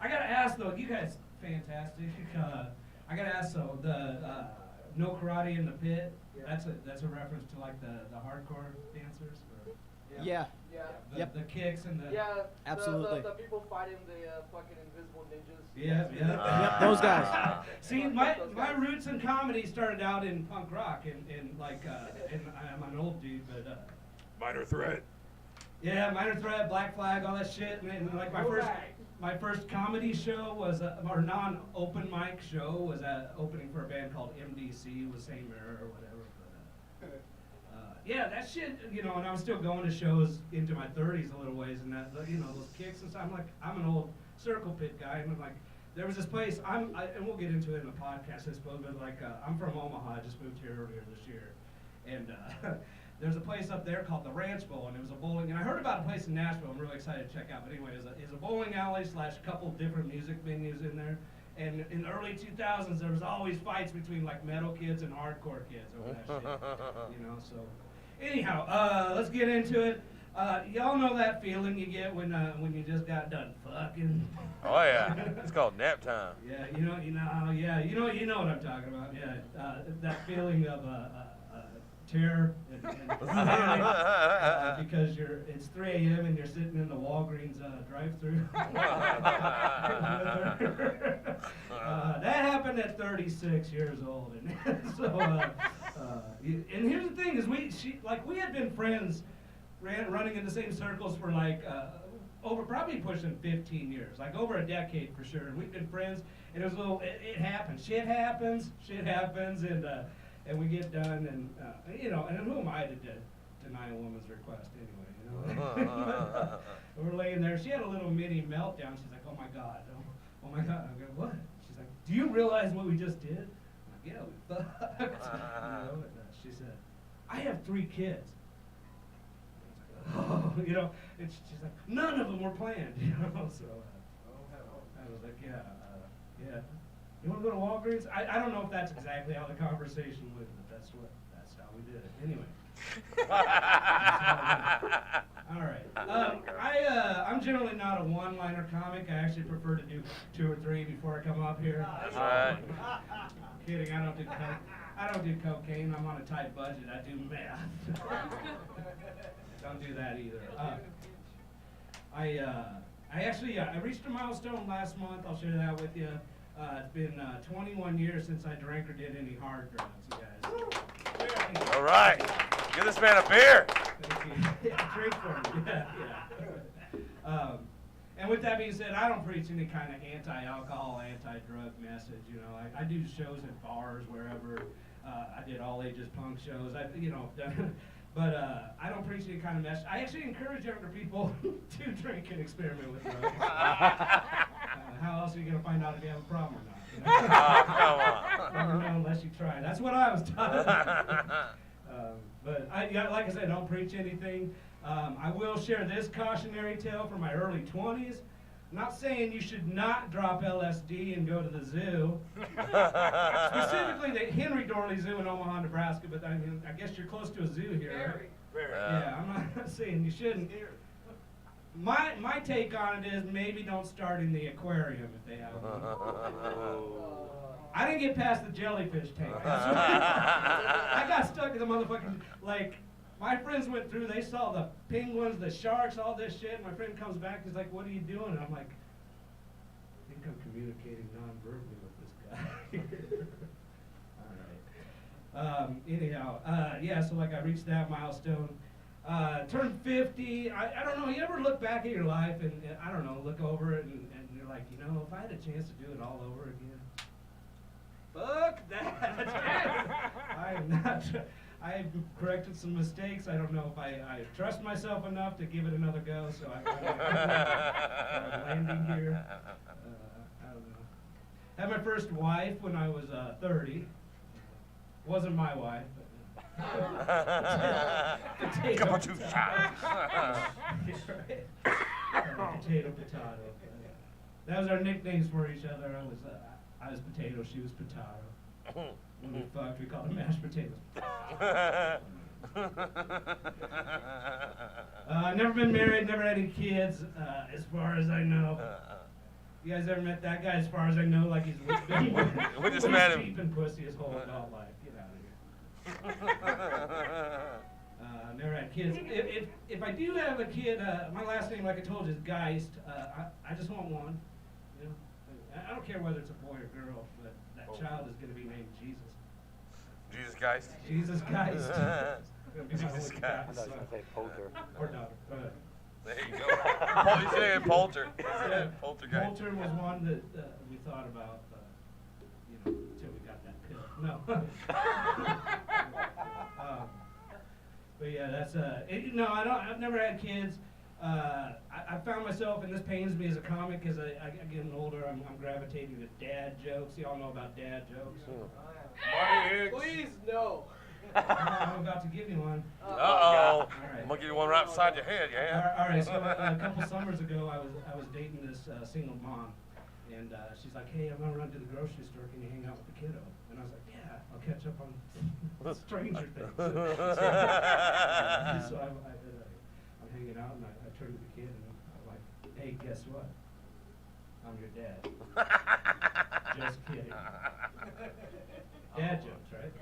I gotta ask though, you guys fantastic. I gotta ask though, the no karate in the pit. That's a reference to like the hardcore dancers. Or? Yeah. The, the kicks and the. Yeah. Absolutely. The people fighting the fucking invisible ninjas. Yeah. Yep, those guys. See, my roots in comedy started out in punk rock, and like, and I'm an old dude, but. Minor Threat. Yeah, Minor Threat, Black Flag, all that shit, and like my first comedy show was our non-open mic show was opening for a band called MDC, was same era or whatever. But, yeah, that shit, you know, and I was still going to shows into my 30s a little ways, and that, you know, those kicks and stuff. I'm an old circle pit guy, and I'm like, there was this place, and we'll get into it in the podcast, I suppose, but like, I'm from Omaha, I just moved here earlier this year, and there's a place up there called the Ranch Bowl, and it was a bowling, and I heard about a place in Nashville I'm really excited to check out, but anyway, it's a bowling alley / couple different music venues in there, and in the early 2000s, there was always fights between like metal kids and hardcore kids over that shit, you know, so. Anyhow, let's get into it. Y'all know that feeling you get when you just got done fucking. Oh yeah, it's called nap time. Yeah, you know what I'm talking about. Yeah, that feeling of terror and because it's 3 a.m. and you're sitting in the Walgreens drive-through. That happened at 36 years old, and so. And here's the thing: is we had been friends, running in the same circles for like over probably pushing 15 years, like over a decade for sure. And we've been friends, and it was a little. It happens. Shit happens, and we get done, and you know. And who am I to deny a woman's request anyway? You know. We're laying there. She had a little mini meltdown. She's like, "Oh my god, oh my god." I go, "What?" She's like, "Do you realize what we just did?" Yeah, we fucked. You know, and, she said, "I have 3 kids." Oh, you know, and she's like, "None of them were planned." You know, so I was like, "Yeah. You want to go to Walgreens?" I don't know if that's exactly how the conversation went, but that's how we did it. Anyway. All right. I'm generally not a one-liner comic. I actually prefer to do 2 or 3 before I come up here. That's right. Kidding. I don't do cocaine. I'm on a tight budget. I do meth. Don't do that either. I reached a milestone last month. I'll share that with you. It's been 21 years since I drank or did any hard drugs, you guys. All right. Give this man a beer. Thank you. Yeah, drink for me. Yeah. And with that being said, I don't preach any kind of anti-alcohol, anti-drug message. You know, I do shows at bars wherever. I did all ages punk shows. But I don't preach any kind of message. I actually encourage younger people to drink and experiment with drugs. How else are you going to find out if you have a problem or not? You know? Come on. Never know unless you try. That's what I was taught. But like I said, I don't preach anything. I will share this cautionary tale from my early 20s. I'm not saying you should not drop LSD and go to the zoo. Specifically the Henry Dorley Zoo in Omaha, Nebraska, but I mean, I guess you're close to a zoo here, right? Yeah, I'm not saying you shouldn't. My take on it is maybe don't start in the aquarium if they have one. I didn't get past the jellyfish tank. I got stuck in the motherfucking, like, my friends went through, they saw the penguins, the sharks, all this shit. And my friend comes back, he's like, what are you doing? And I'm like, I think I'm communicating non-verbally with this guy. All right. Anyhow, yeah, so like I reached that milestone. Turned 50. I don't know, you ever look back at your life and I don't know, look over it and you're like, you know, if I had a chance to do it all over again, fuck that. I am not. I've corrected some mistakes. I don't know if I trust myself enough to give it another go, so I'm landing here. I don't know. Had my first wife when I was 30. Wasn't my wife. Come on, two shots. Potato. That was our nicknames for each other. I was potato, she was potato. When we fucked, we called them mashed potatoes. Never been married, never had any kids, as far as I know. You guys ever met that guy? As far as I know, like he's been We just met him. deep in pussy his whole adult life. Get out of here. Never had kids. If I do have a kid, my last name, like I told you, is Geist. I just want one. You know, I don't care whether it's a boy or girl, but that child is going to be named Jesus. Jesus Geist. Jesus Geist. Jesus Geist. I thought you were going to say Polter. Or daughter. There you go. You said Polter. Yeah. Poltergeist. Polter was one that we thought about, you know, until we got that pill. No. But yeah, that's no, I've never had kids. I found myself, and this pains me as a comic, as I getting older, I'm gravitating to dad jokes. Y'all know about dad jokes. Please, no. I'm about to give you one. Uh-oh. All right. I'm going to give you one right beside your head, yeah? All right, so a couple summers ago, I was dating this single mom, and she's like, hey, I'm going to run to the grocery store. Can you hang out with the kiddo? And I was like, yeah, I'll catch up on Stranger Things. So I'm hanging out, and I turn to the kid, and I'm like, hey, guess what? I'm your dad. Just kidding. Dad jokes, right?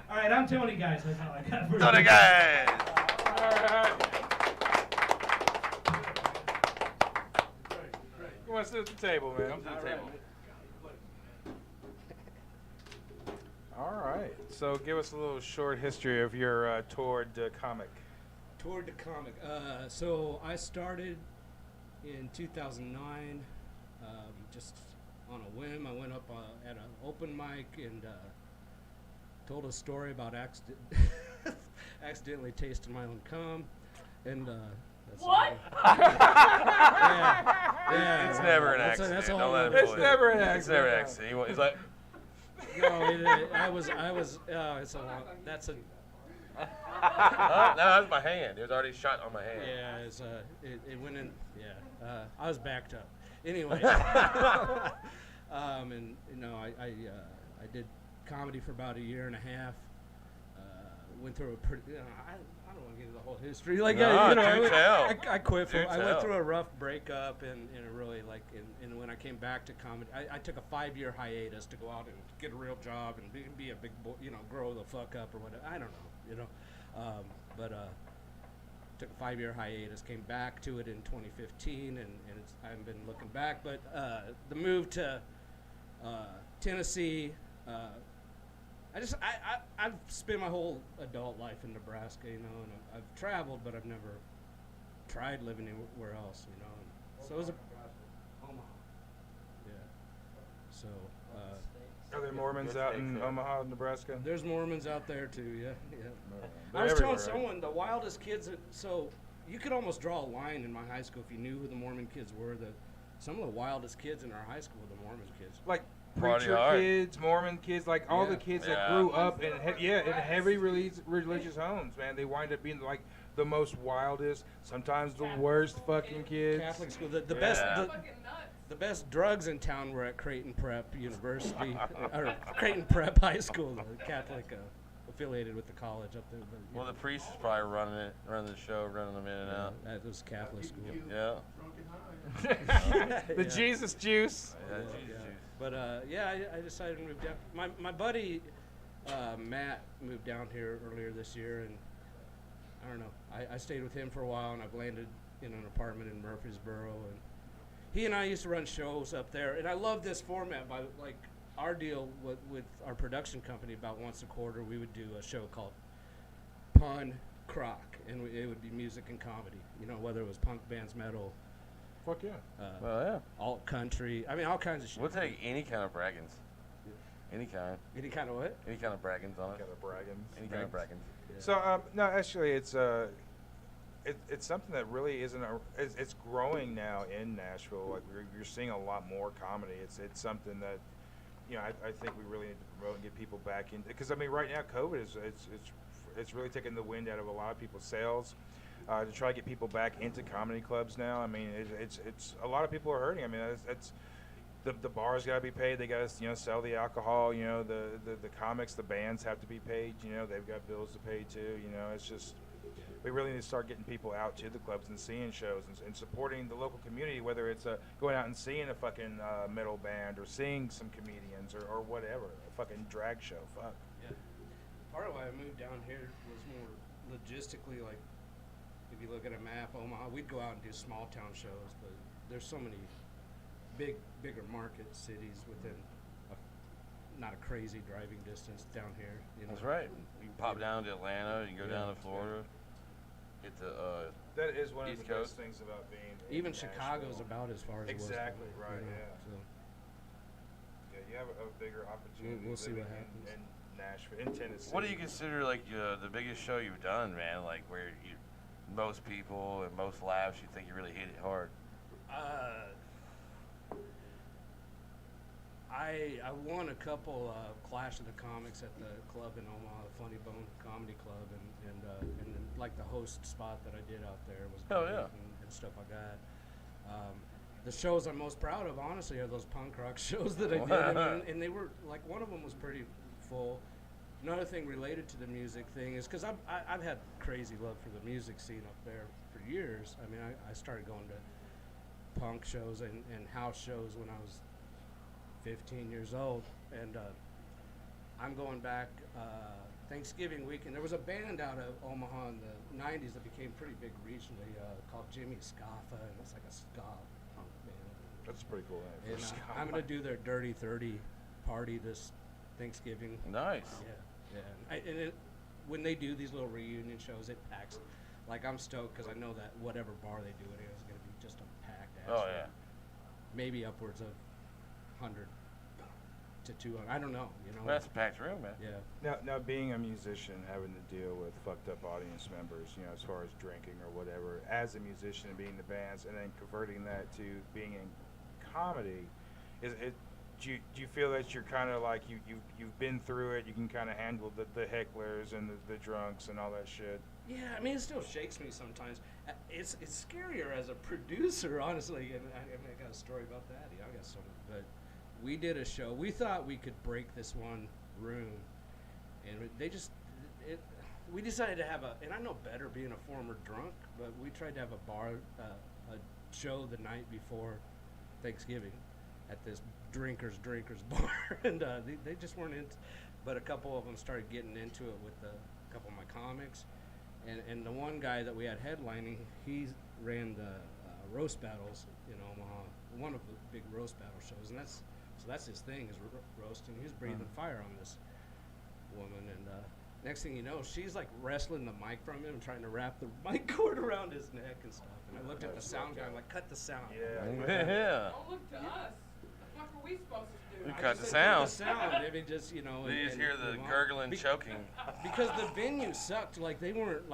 All right, I'm Tony, guys. That's all I got for you. Tony, guys. Come on, sit at the table, man. Come to the table. All right. So give us a little short history of your toured comic. Toured the comic. So I started in 2009, just on a whim. I went up at an open mic and told a story about accidentally tasting my own cum, and that's what? Yeah, it's never an accident. That's a Don't whole let him other fool It's you. never an accident. It's never an accident. He's like, no, I was. It's a long. That's a. oh, no, that was my hand. It was already shot on my hand. Yeah, it went in. Yeah, I was backed up. Anyway, and you know, I did comedy for about a year and a half. Went through a pretty. I don't want to get into the whole history. Like, no, you know, I quit. I went through a rough breakup, and really like, and when I came back to comedy, I took a 5-year hiatus to go out and get a real job and be a big boy, you know, grow the fuck up or whatever. I don't know, you know, but took a 5-year hiatus, came back to it in 2015, and I haven't been looking back. But the move to Tennessee. I've spent my whole adult life in Nebraska, you know, and I've traveled, but I've never tried living anywhere else, you know. And so it was Omaha. Yeah. So. Are there Mormons out in Omaha, Nebraska? There's Mormons out there too. Yeah. They're I was telling everywhere, someone the wildest kids. So you could almost draw a line in my high school if you knew who the Mormon kids were. That some of the wildest kids in our high school were the Mormon kids. Like Party preacher hard. kids, Mormon kids, like all the kids that grew up in in heavy religious homes, man. They wind up being like the most wildest, sometimes the worst fucking kids. Catholic school. The best. The best drugs in town were at Creighton Prep University, or Creighton Prep High School, the Catholic affiliated with the college up there. But, well, the priest is probably running the show, running them in and out. That was Catholic school. Yeah. The Jesus juice. Yeah, Jesus juice. But I decided to move down. My buddy Matt moved down here earlier this year, and I don't know. I stayed with him for a while, and I've landed in an apartment in Murfreesboro, and he and I used to run shows up there, and I love this format. By like our deal with our production company, about once a quarter, we would do a show called Pun Croc, and it would be music and comedy. You know, whether it was punk bands, metal. Fuck yeah. Well, yeah. Alt country. I mean, all kinds of shit. We'll take any kind of braggins. Any kind. Any kind of what? Any kind of braggins on it. Kind of braggins. Any kind of braggins. Yeah. So no, actually, it's something that really isn't. It's growing now in Nashville. Like you're seeing a lot more comedy. It's something that, you know, I think we really need to promote and get people back in. Because I mean, right now, COVID it's really taking the wind out of a lot of people's sails. To try to get people back into comedy clubs now. I mean, it's a lot of people are hurting. I mean, it's the bars got to be paid. They got to sell the alcohol. You know, the comics, the bands have to be paid. You know, they've got bills to pay too. You know, it's just we really need to start getting people out to the clubs and seeing shows and supporting the local community. Whether it's going out and seeing a fucking metal band or seeing some comedians or whatever, a fucking drag show. Fuck. Yeah. Part of why I moved down here was more logistically like. If you look at a map, Omaha, we'd go out and do small town shows, but there's so many bigger market cities within not a crazy driving distance down here. You know? That's right. You can pop down to Atlanta, you can go down to Florida, hit the that is one East of the Coast. best things about being even in Chicago's Nashville. about as far as Exactly it was. right. You know, Yeah. so. Yeah, you have a bigger opportunity. We'll see what living happens. in Nashville, in Tennessee. What do you consider like the biggest show you've done, man? Like where you most people and most laughs, you think you really hit it hard? I won a couple Clash of the Comics at the club in Omaha, the Funny Bone Comedy Club, and then, like the host spot that I did out there was Hell great yeah. and stuff like that. The shows I'm most proud of, honestly, are those punk rock shows that I did, and they were like one of them was pretty full. Another thing related to the music thing is because I've had crazy love for the music scene up there for years. I mean, I started going to punk shows and house shows when I was 15 years old, and I'm going back Thanksgiving week, and there was a band out of Omaha in the 90s that became pretty big regionally called Jimmy Scarfa, and it's like a ska punk band. That's pretty cool. And I'm going to do their Dirty 30 party this Thanksgiving. Nice. Yeah. Yeah, when they do these little reunion shows, it packs. Like I'm stoked because I know that whatever bar they do it in is going to be just a packed ass. Oh room. yeah. Maybe upwards of 100 to 200. I don't know. You know. Well, that's a packed room, man. Yeah. Now being a musician, having to deal with fucked up audience members, you know, as far as drinking or whatever, as a musician and being in the bands, and then converting that to being in comedy, do you feel that you're kind of like you've been through it, you can kind of handle the hecklers and the drunks and all that shit? Yeah, I mean, it still shakes me sometimes. It's scarier as a producer, honestly. And I got a story about that. Yeah, I got some. But we did a show. We thought we could break this one room, and we decided to have and I know better being a former drunk, but we tried to have a bar, a show the night before Thanksgiving at this drinkers bar, and they just weren't into. But a couple of them started getting into it with a couple of my comics, and the one guy that we had headlining, he ran the roast battles in Omaha, one of the big roast battle shows, and that's his thing is roasting. He was breathing fire on this woman, and next thing you know, she's like wrestling the mic from him, trying to wrap the mic cord around his neck and stuff. And I looked at the sound guy, I'm like, cut the sound. Yeah. Don't look to us. What are we supposed to do? We cut the sound. I mean, just You just hear the gurgling, choking. Because the venue sucked. Like they weren't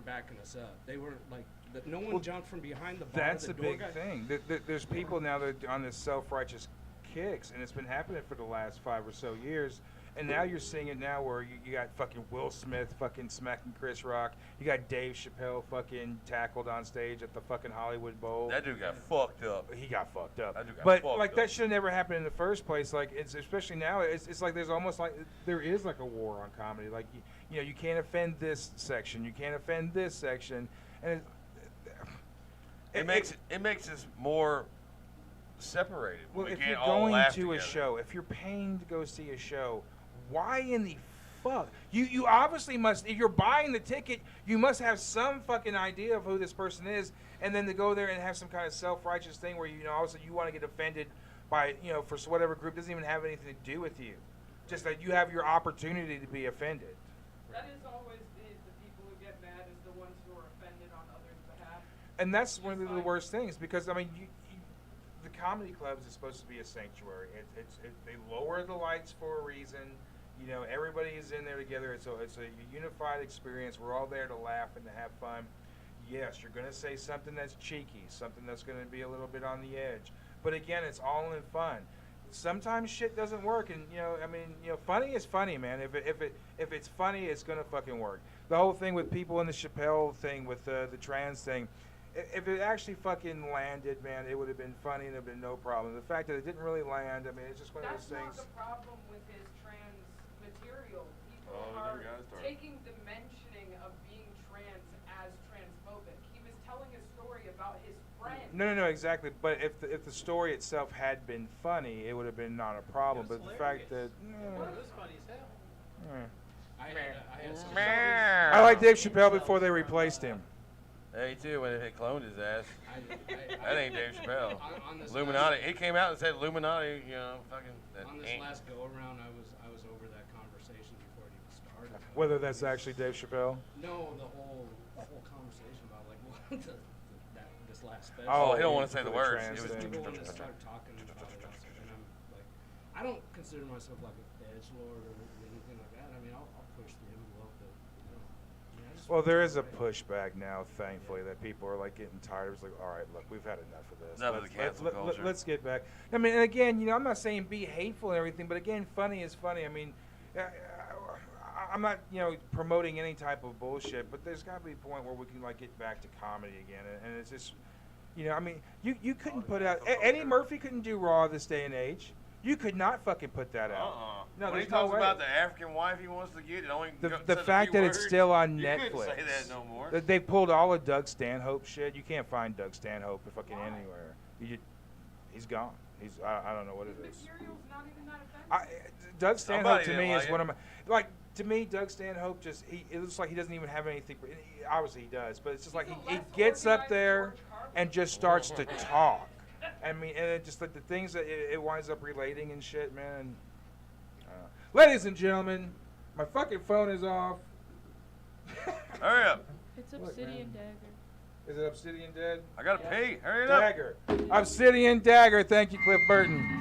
backing us up. They weren't like no one jumped from behind the bar. That's the the door big guy. thing. There's people now that are on this self-righteous kicks, and it's been happening for the last 5 or so years. And now you're seeing it now where you got fucking Will Smith fucking smacking Chris Rock. You got Dave Chappelle fucking tackled on stage at the fucking Hollywood Bowl. That dude got fucked up. He got fucked up. That dude got but fucked like up. that should have never happened in the first place. Like it's especially now. It's like there's almost like there is like a war on comedy. Like you know you can't offend this section. You can't offend this section. And it makes us more separated. Well, we if can't you're all going laugh to a together. show, if you're paying to go see a show, why in the fuck? You obviously must, if you're buying the ticket, you must have some fucking idea of who this person is, and then to go there and have some kind of self-righteous thing where, you know, all of a sudden you want to get offended by, you know, for whatever group doesn't even have anything to do with you. Just that you have your opportunity to be offended. That is always the people who get mad is the ones who are offended on others' behalf. And that's one of the worst things, because, I mean, the comedy clubs is supposed to be a sanctuary. They lower the lights for a reason. You know, everybody is in there together. It's a unified experience. We're all there to laugh and to have fun. Yes, you're going to say something that's cheeky, something that's going to be a little bit on the edge. But again, it's all in fun. Sometimes shit doesn't work, and you know, I mean, you know, funny is funny, man. If it's funny, it's gonna fucking work. The whole thing with people in the Chappelle thing with the trans thing, if it actually fucking landed, man, it would have been funny and it'd have been no problem. The fact that it didn't really land, I mean, it's just one of those things. That's not the problem with his trans material. People are taking the mentioning of being trans as transphobic. He was telling a story about his friend. No, exactly. But if the story itself had been funny, it would have been not a problem. But the fact that It was funny as hell. I like Dave Chappelle before they replaced him. Hey, too, when they cloned his ass. That ain't Dave Chappelle. Illuminati. He came out and said Illuminati, you know, fucking. On this last go around, I was over that conversation before it even started. Whether that's actually Dave Chappelle? No, the whole conversation about like what this last special. Oh, he don't want to say the words. It was the one that started talking about it, and I'm like, I don't consider myself like a edgelord or anything like that. I mean, I'll push the envelope, but you know. I mean, I just Well, there is a pushback now, thankfully, that people are like getting tired. It's like, all right, look, we've had enough of this. Enough of the cancel culture. Let's get back. I mean, and again, you know, I'm not saying be hateful and everything, but again, funny is funny. I mean, I'm not, you know, promoting any type of bullshit, but there's got to be a point where we can like get back to comedy again, and it's just, you know, I mean, you couldn't put out Eddie Murphy couldn't do Raw this day and age. You could not fucking put that out. No, when he there's talks no way. about the African wife he wants to get, it only The fact that it's still on you Netflix. couldn't say that no more. They pulled all of Doug Stanhope shit. You can't find Doug Stanhope fucking anywhere. He's gone. I don't know what it is. Material's not even that offensive. Doug Stanhope Somebody to me didn't is like one of my to me Doug Stanhope just it looks like he doesn't even have anything. Obviously he does, but it's just like he gets up there and just starts to talk. I mean, and it just like the things that it winds up relating and shit, man. Ladies and gentlemen, my fucking phone is off. Hurry up. It's Obsidian Dagger. Is it Obsidian Dead? I gotta pee. Hurry up. Dagger. Obsidian Dagger. Thank you, Cliff Burton.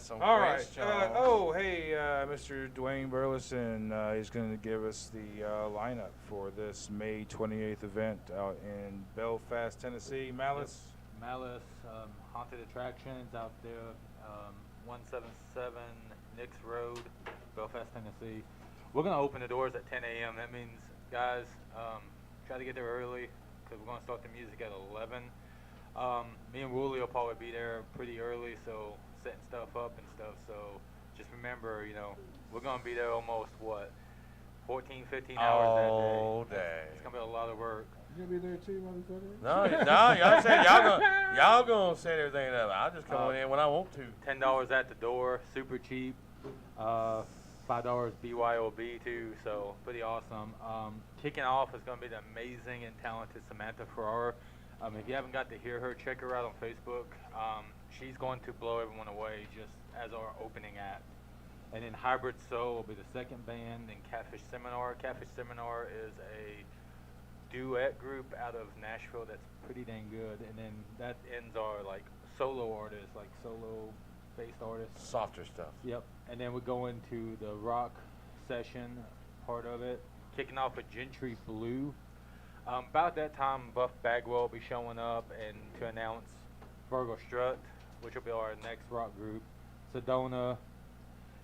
some All great right. songs. Mr. Dwayne Burleson is going to give us the lineup for this May 28th event out in Belfast, Tennessee. Malice? Malice, Haunted Attractions out there, 177 Nix Road, Belfast, Tennessee. We're going to open the doors at 10 a.m. That means, guys, try to get there early because we're going to start the music at 11. Me and Wooly will probably be there pretty early, so setting stuff up and stuff. So just remember, we're going to be there almost, 14, 15 hours that day. All day. It's going to be a lot of work. You gonna be there too, motherfucker? No, y'all said y'all gonna set everything up. I'll just come in when I want to. $10 at the door, super cheap. $5 BYOB too, so pretty awesome. Kicking off is gonna be the amazing and talented Samantha Ferraro. If you haven't got to hear her, check her out on Facebook. She's going to blow everyone away just as our opening act. And then Hybrid Soul will be the second band. Then Catfish Seminar. Catfish Seminar is a duet group out of Nashville that's pretty dang good. And then that ends our solo artists, solo-based artists. Softer stuff. Yep. And then we go into the rock session part of it, kicking off with Gentry Blue. About that time, Buff Bagwell will be showing up and to announce Virgo Strut, which will be our next rock group. Sedona,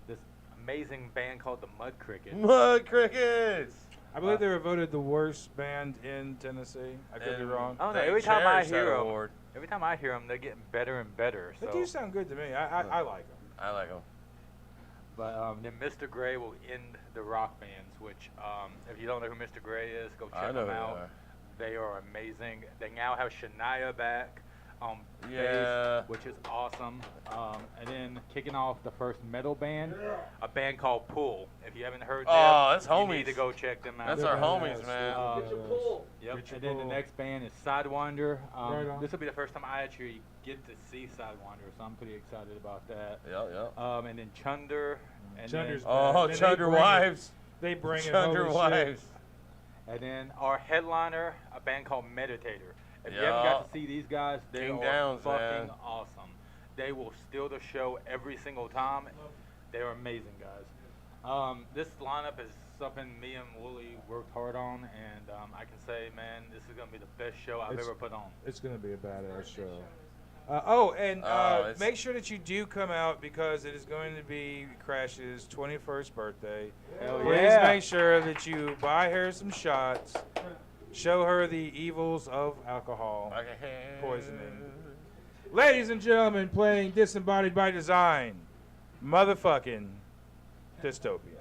this amazing band called the Mud Crickets. Mud Crickets! I believe they were voted the worst band in Tennessee. I could be wrong. I don't know. Every time I hear them, they're getting better and better. They so. do sound good to me. I like them. I like them. But then Mr. Gray will end the rock bands, which if you don't know who Mr. Gray is, go check them out. They are amazing. They now have Shania back on bass, which is awesome. And then kicking off the first metal band, a band called Pull. If you haven't heard them, that's homies. you need to go check them out. That's our homies, man. Get your Pull. Yep. And then the next band is Sidewinder. This will be the first time I actually get to see Sidewinder, so I'm pretty excited about that. Yeah. And then Chunder. And Chunder's Chunder Wives. They bring it. Chunder Wives. And then our headliner, a band called Meditator. If you haven't got to see these guys, they are fucking awesome. They will steal the show every single time. They're amazing guys. This lineup is something me and Wooly worked hard on, and I can say, man, this is going to be the best show I've ever put on. It's going to be a badass show. Make sure that you do come out because it is going to be Krash's 21st birthday. Please make sure that you buy her some shots. Show her the evils of alcohol poisoning. Ladies and gentlemen, playing Disembodied by Design, motherfucking Dystopian.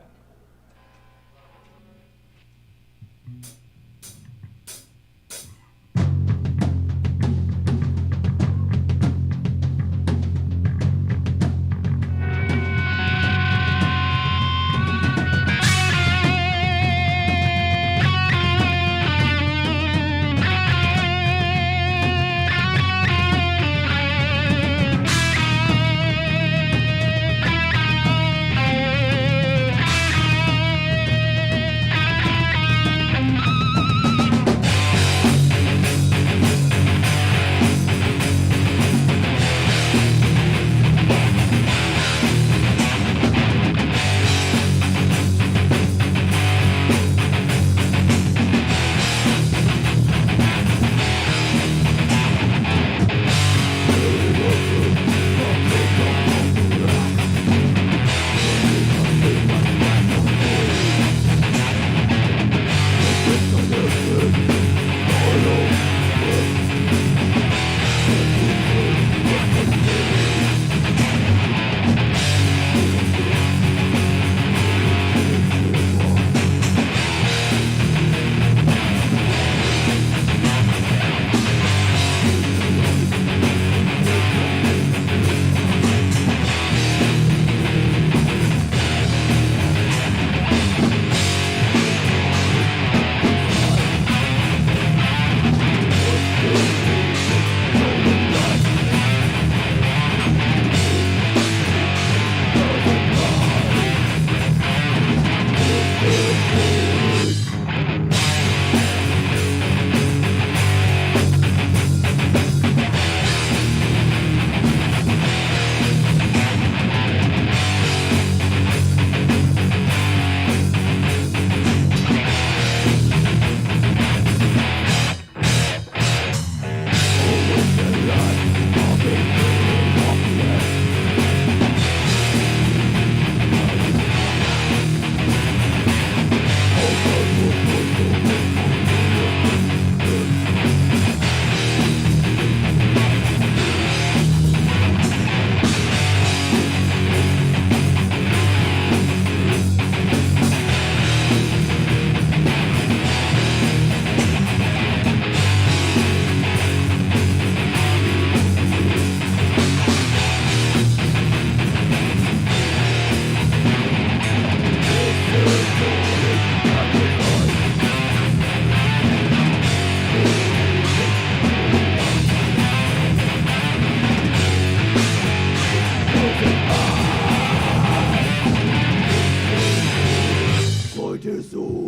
Whistle.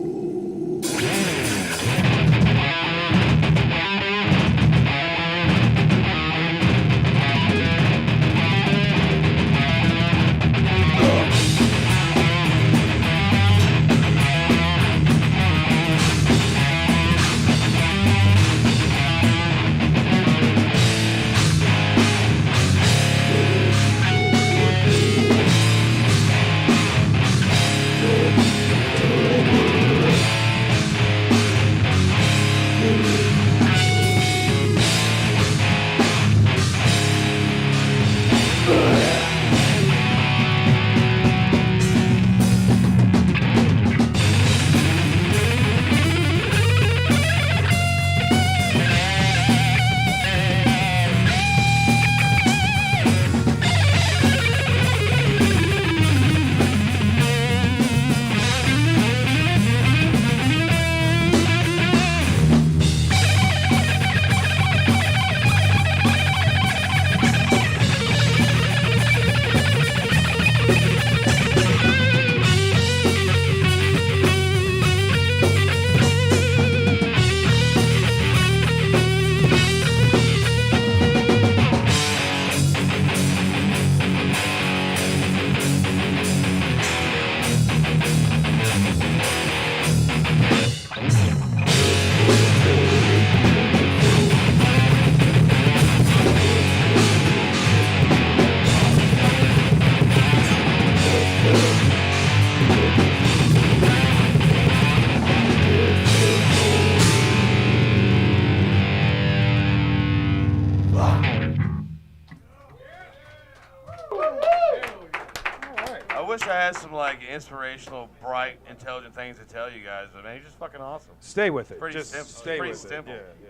Some like inspirational, bright, intelligent things to tell you guys, but man, he's just fucking awesome. Stay with it. Pretty Just simple. stay Pretty with simple. it. Yeah.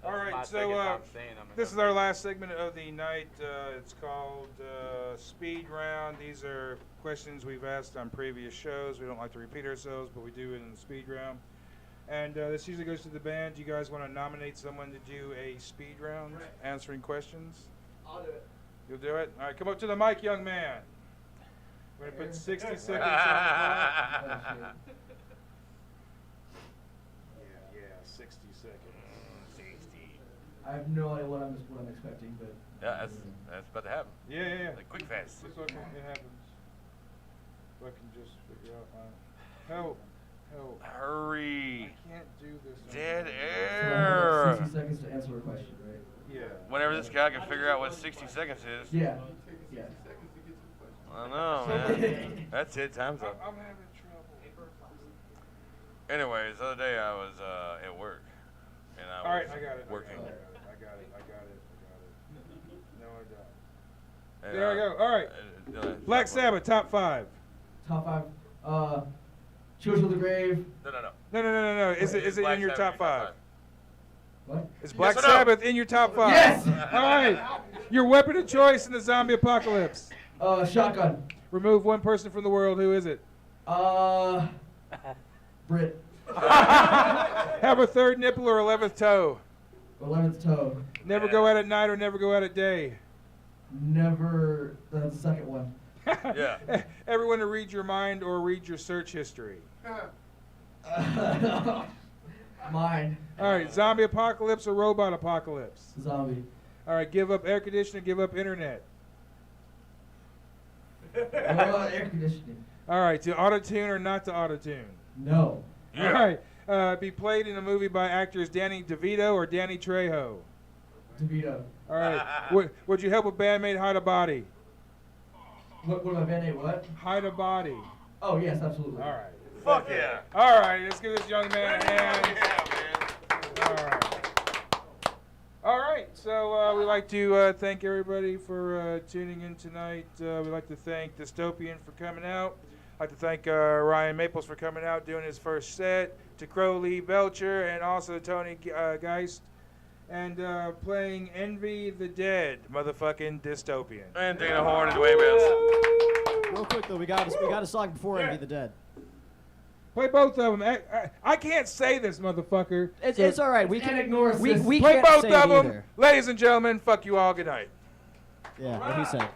All right, so this is our last segment of the night. It's called Speed Round. These are questions we've asked on previous shows. We don't like to repeat ourselves, but we do it in the speed round. And this usually goes to the band. Do you guys want to nominate someone to do a speed round, answering questions? I'll do it. You'll do it? All right, come up to the mic, young man. We're going to put 60 seconds on the clock. Yeah, 60 seconds. 60. I have no idea what I'm expecting, but. Yeah, that's about to happen. Yeah. Like quick fast. It's okay. It happens. If I can just figure out help. Hurry. I can't do this. Dead So air. I have 60 seconds to answer a question, right? Yeah. Whenever this guy can figure out what 60 seconds is. Yeah. I know, man. That's it. Time's up. I'm having trouble. Anyways, the other day I was at work, and I was All right, I got it. working. I got it. No, I don't. And, There we go. All right. Black Sabbath, top 5. Top 5. Children of the Grave. No. Is it in your top 5? What? Is Black Yes or no? Sabbath in your top 5? Yes! All right. Your weapon of choice in the zombie apocalypse. Shotgun. Remove one person from the world. Who is it? Brit. Have a third nipple or 11th toe. 11th toe. Never go out at night or never go out at day. Never. That's the second one. Yeah. Everyone to read your mind or read your search history. Mine. All right. Zombie apocalypse or robot apocalypse? Zombie. All right. Give up air conditioning. Give up internet. Air conditioning. All right. To auto-tune or not to auto-tune? No. Yeah. All right. Be played in a movie by actors Danny DeVito or Danny Trejo? DeVito. All right. Would you help a bandmate hide a body? What my bandmate what? Hide a body. Oh, yes, absolutely. All right. Fuck yeah. All right. Let's give this young man a hand. All right. All right. So we'd like to thank everybody for tuning in tonight. We'd like to thank Dystopian for coming out. I'd like to thank Ryan Maples for coming out, doing his first set. To Crowley Belcher and also Tony Geist. And playing Envy the Dead, motherfucking Dystopian. And Dana Horn and Dwayne Burleson. Real quick though, we got a song before Envy the Dead. Play both of them. I can't say this, motherfucker. It's all right. We can ignore. We play can't both say of it them, either. ladies and gentlemen. Fuck you all. Good night. Yeah, what he said.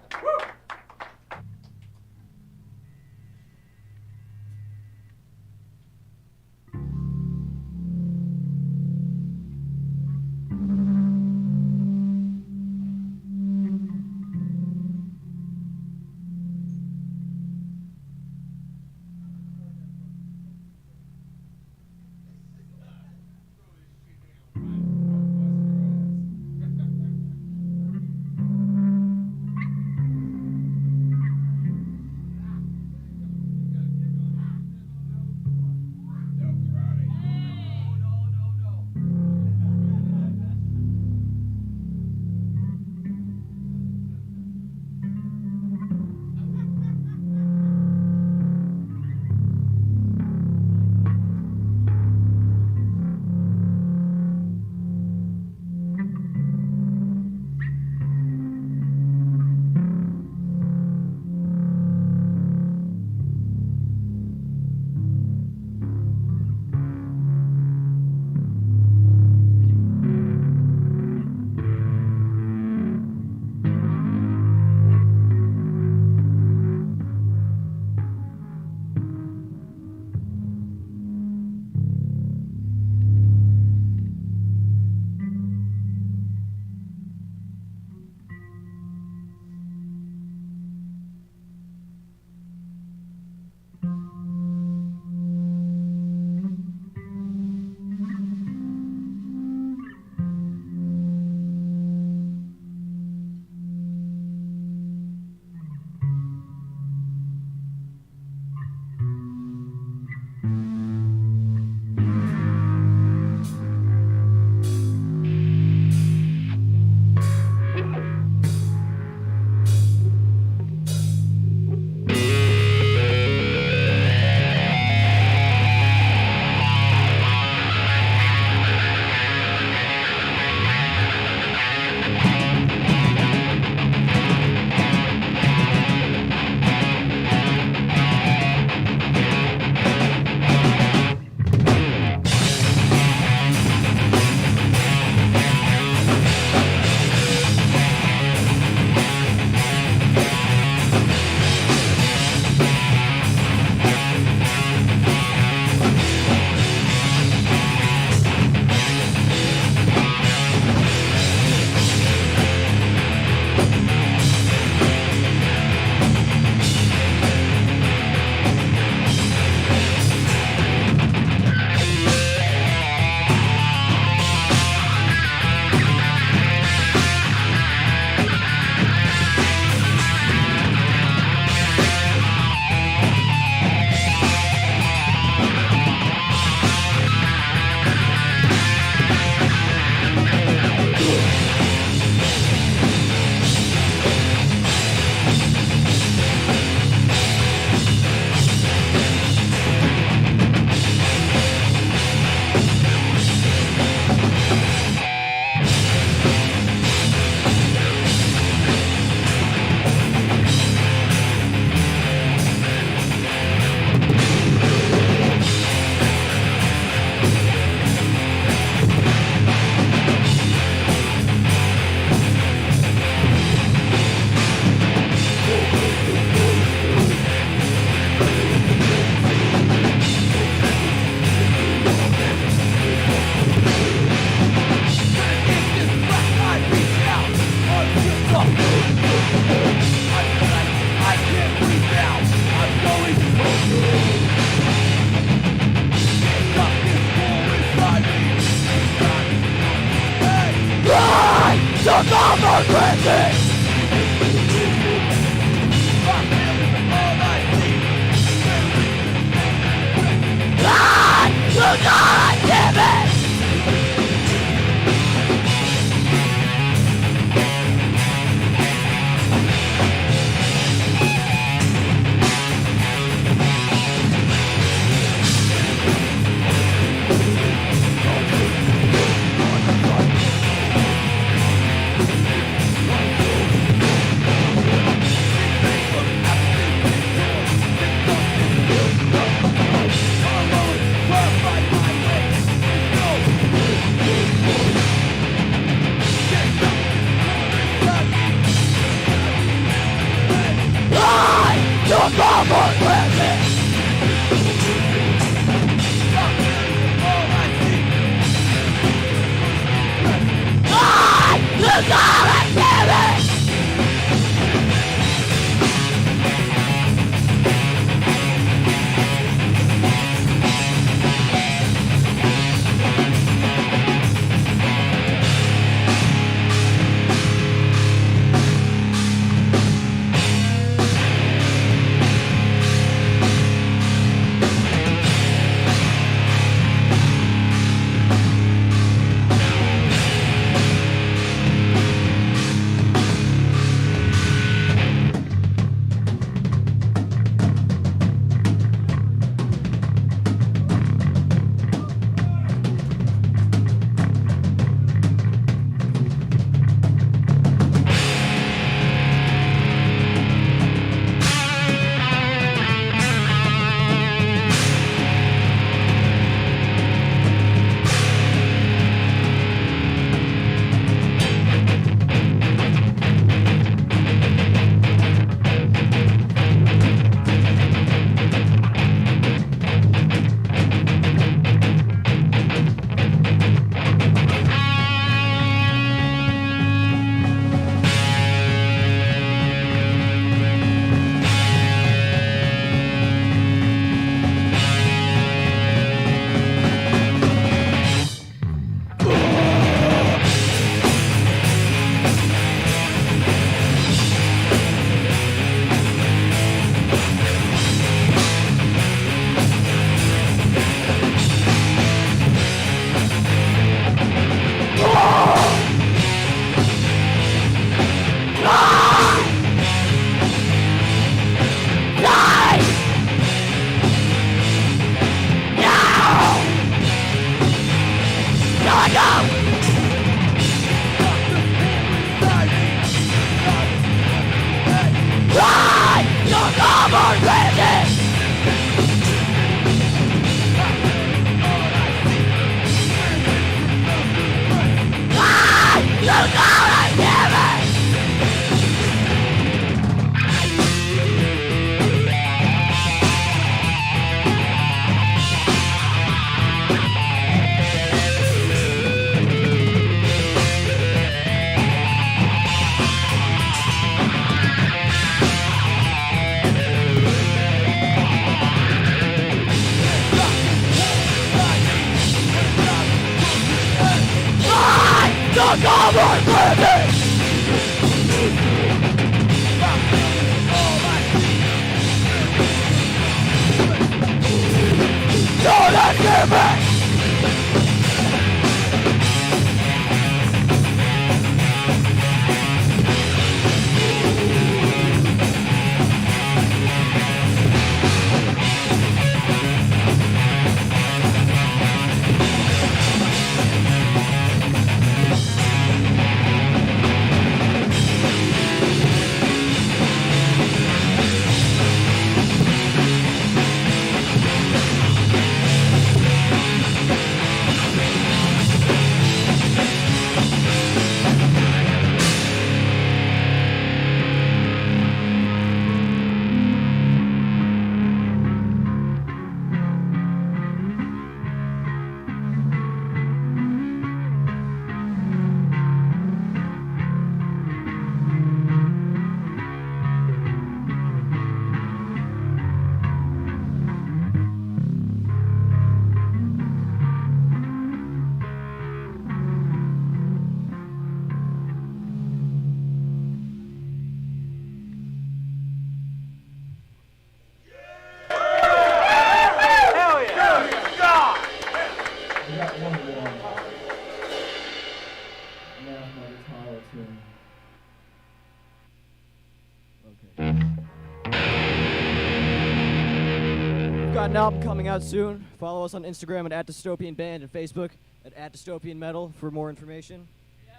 We've got an album coming out soon. Follow us on Instagram at Dystopian Band and Facebook at Dystopian Metal for more information. Yeah,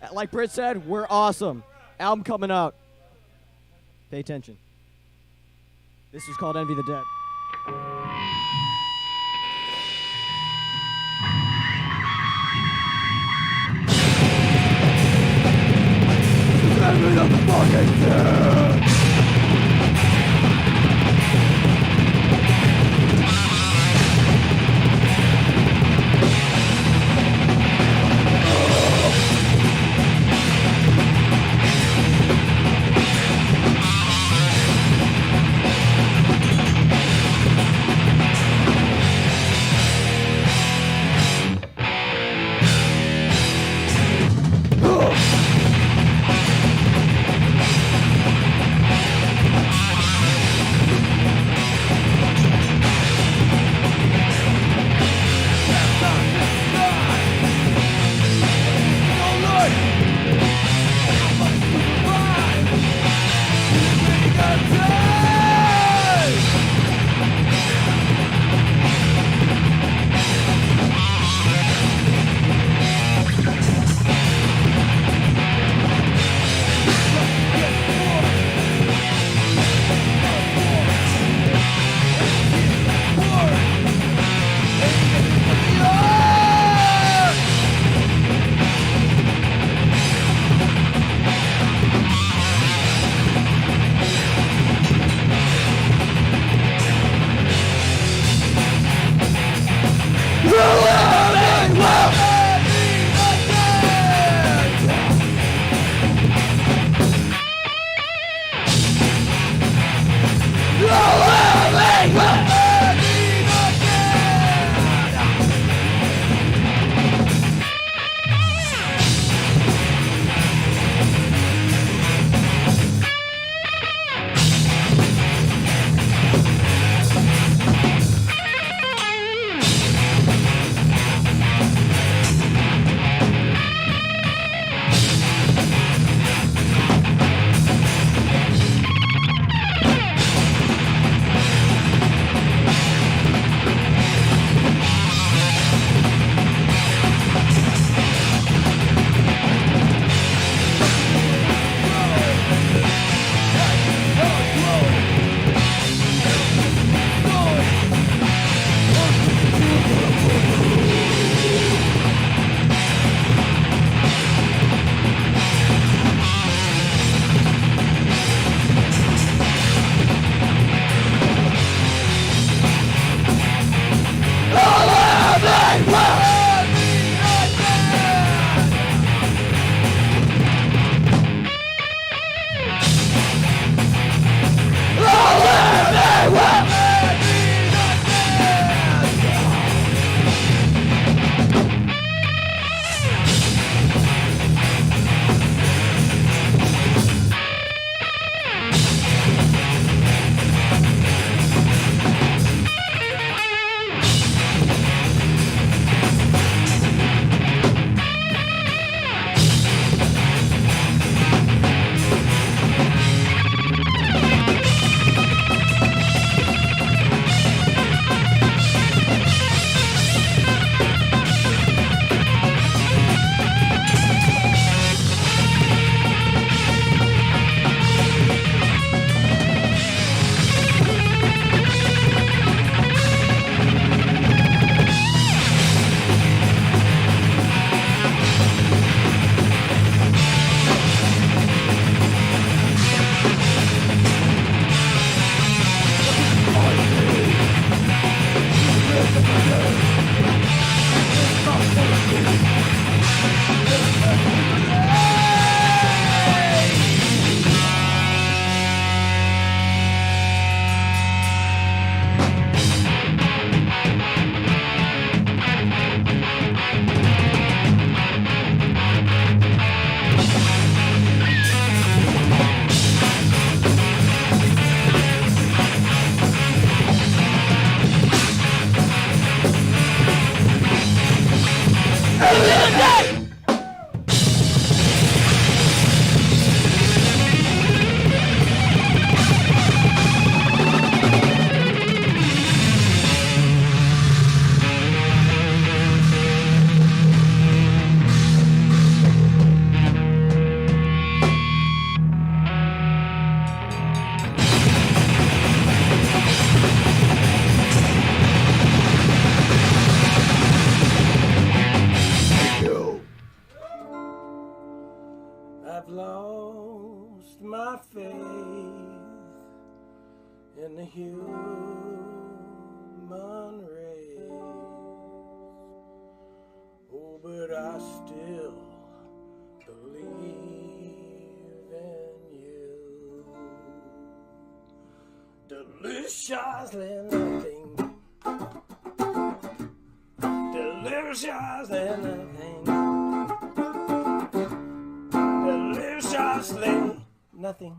we're awesome. Like Britt said, we're awesome. Album coming out. Pay attention. This is called Envy the Dead. Envy the fucking dead! faith in the human race. Oh, but I still believe in you. Deliciously nothing. Deliciously nothing. Deliciously nothing.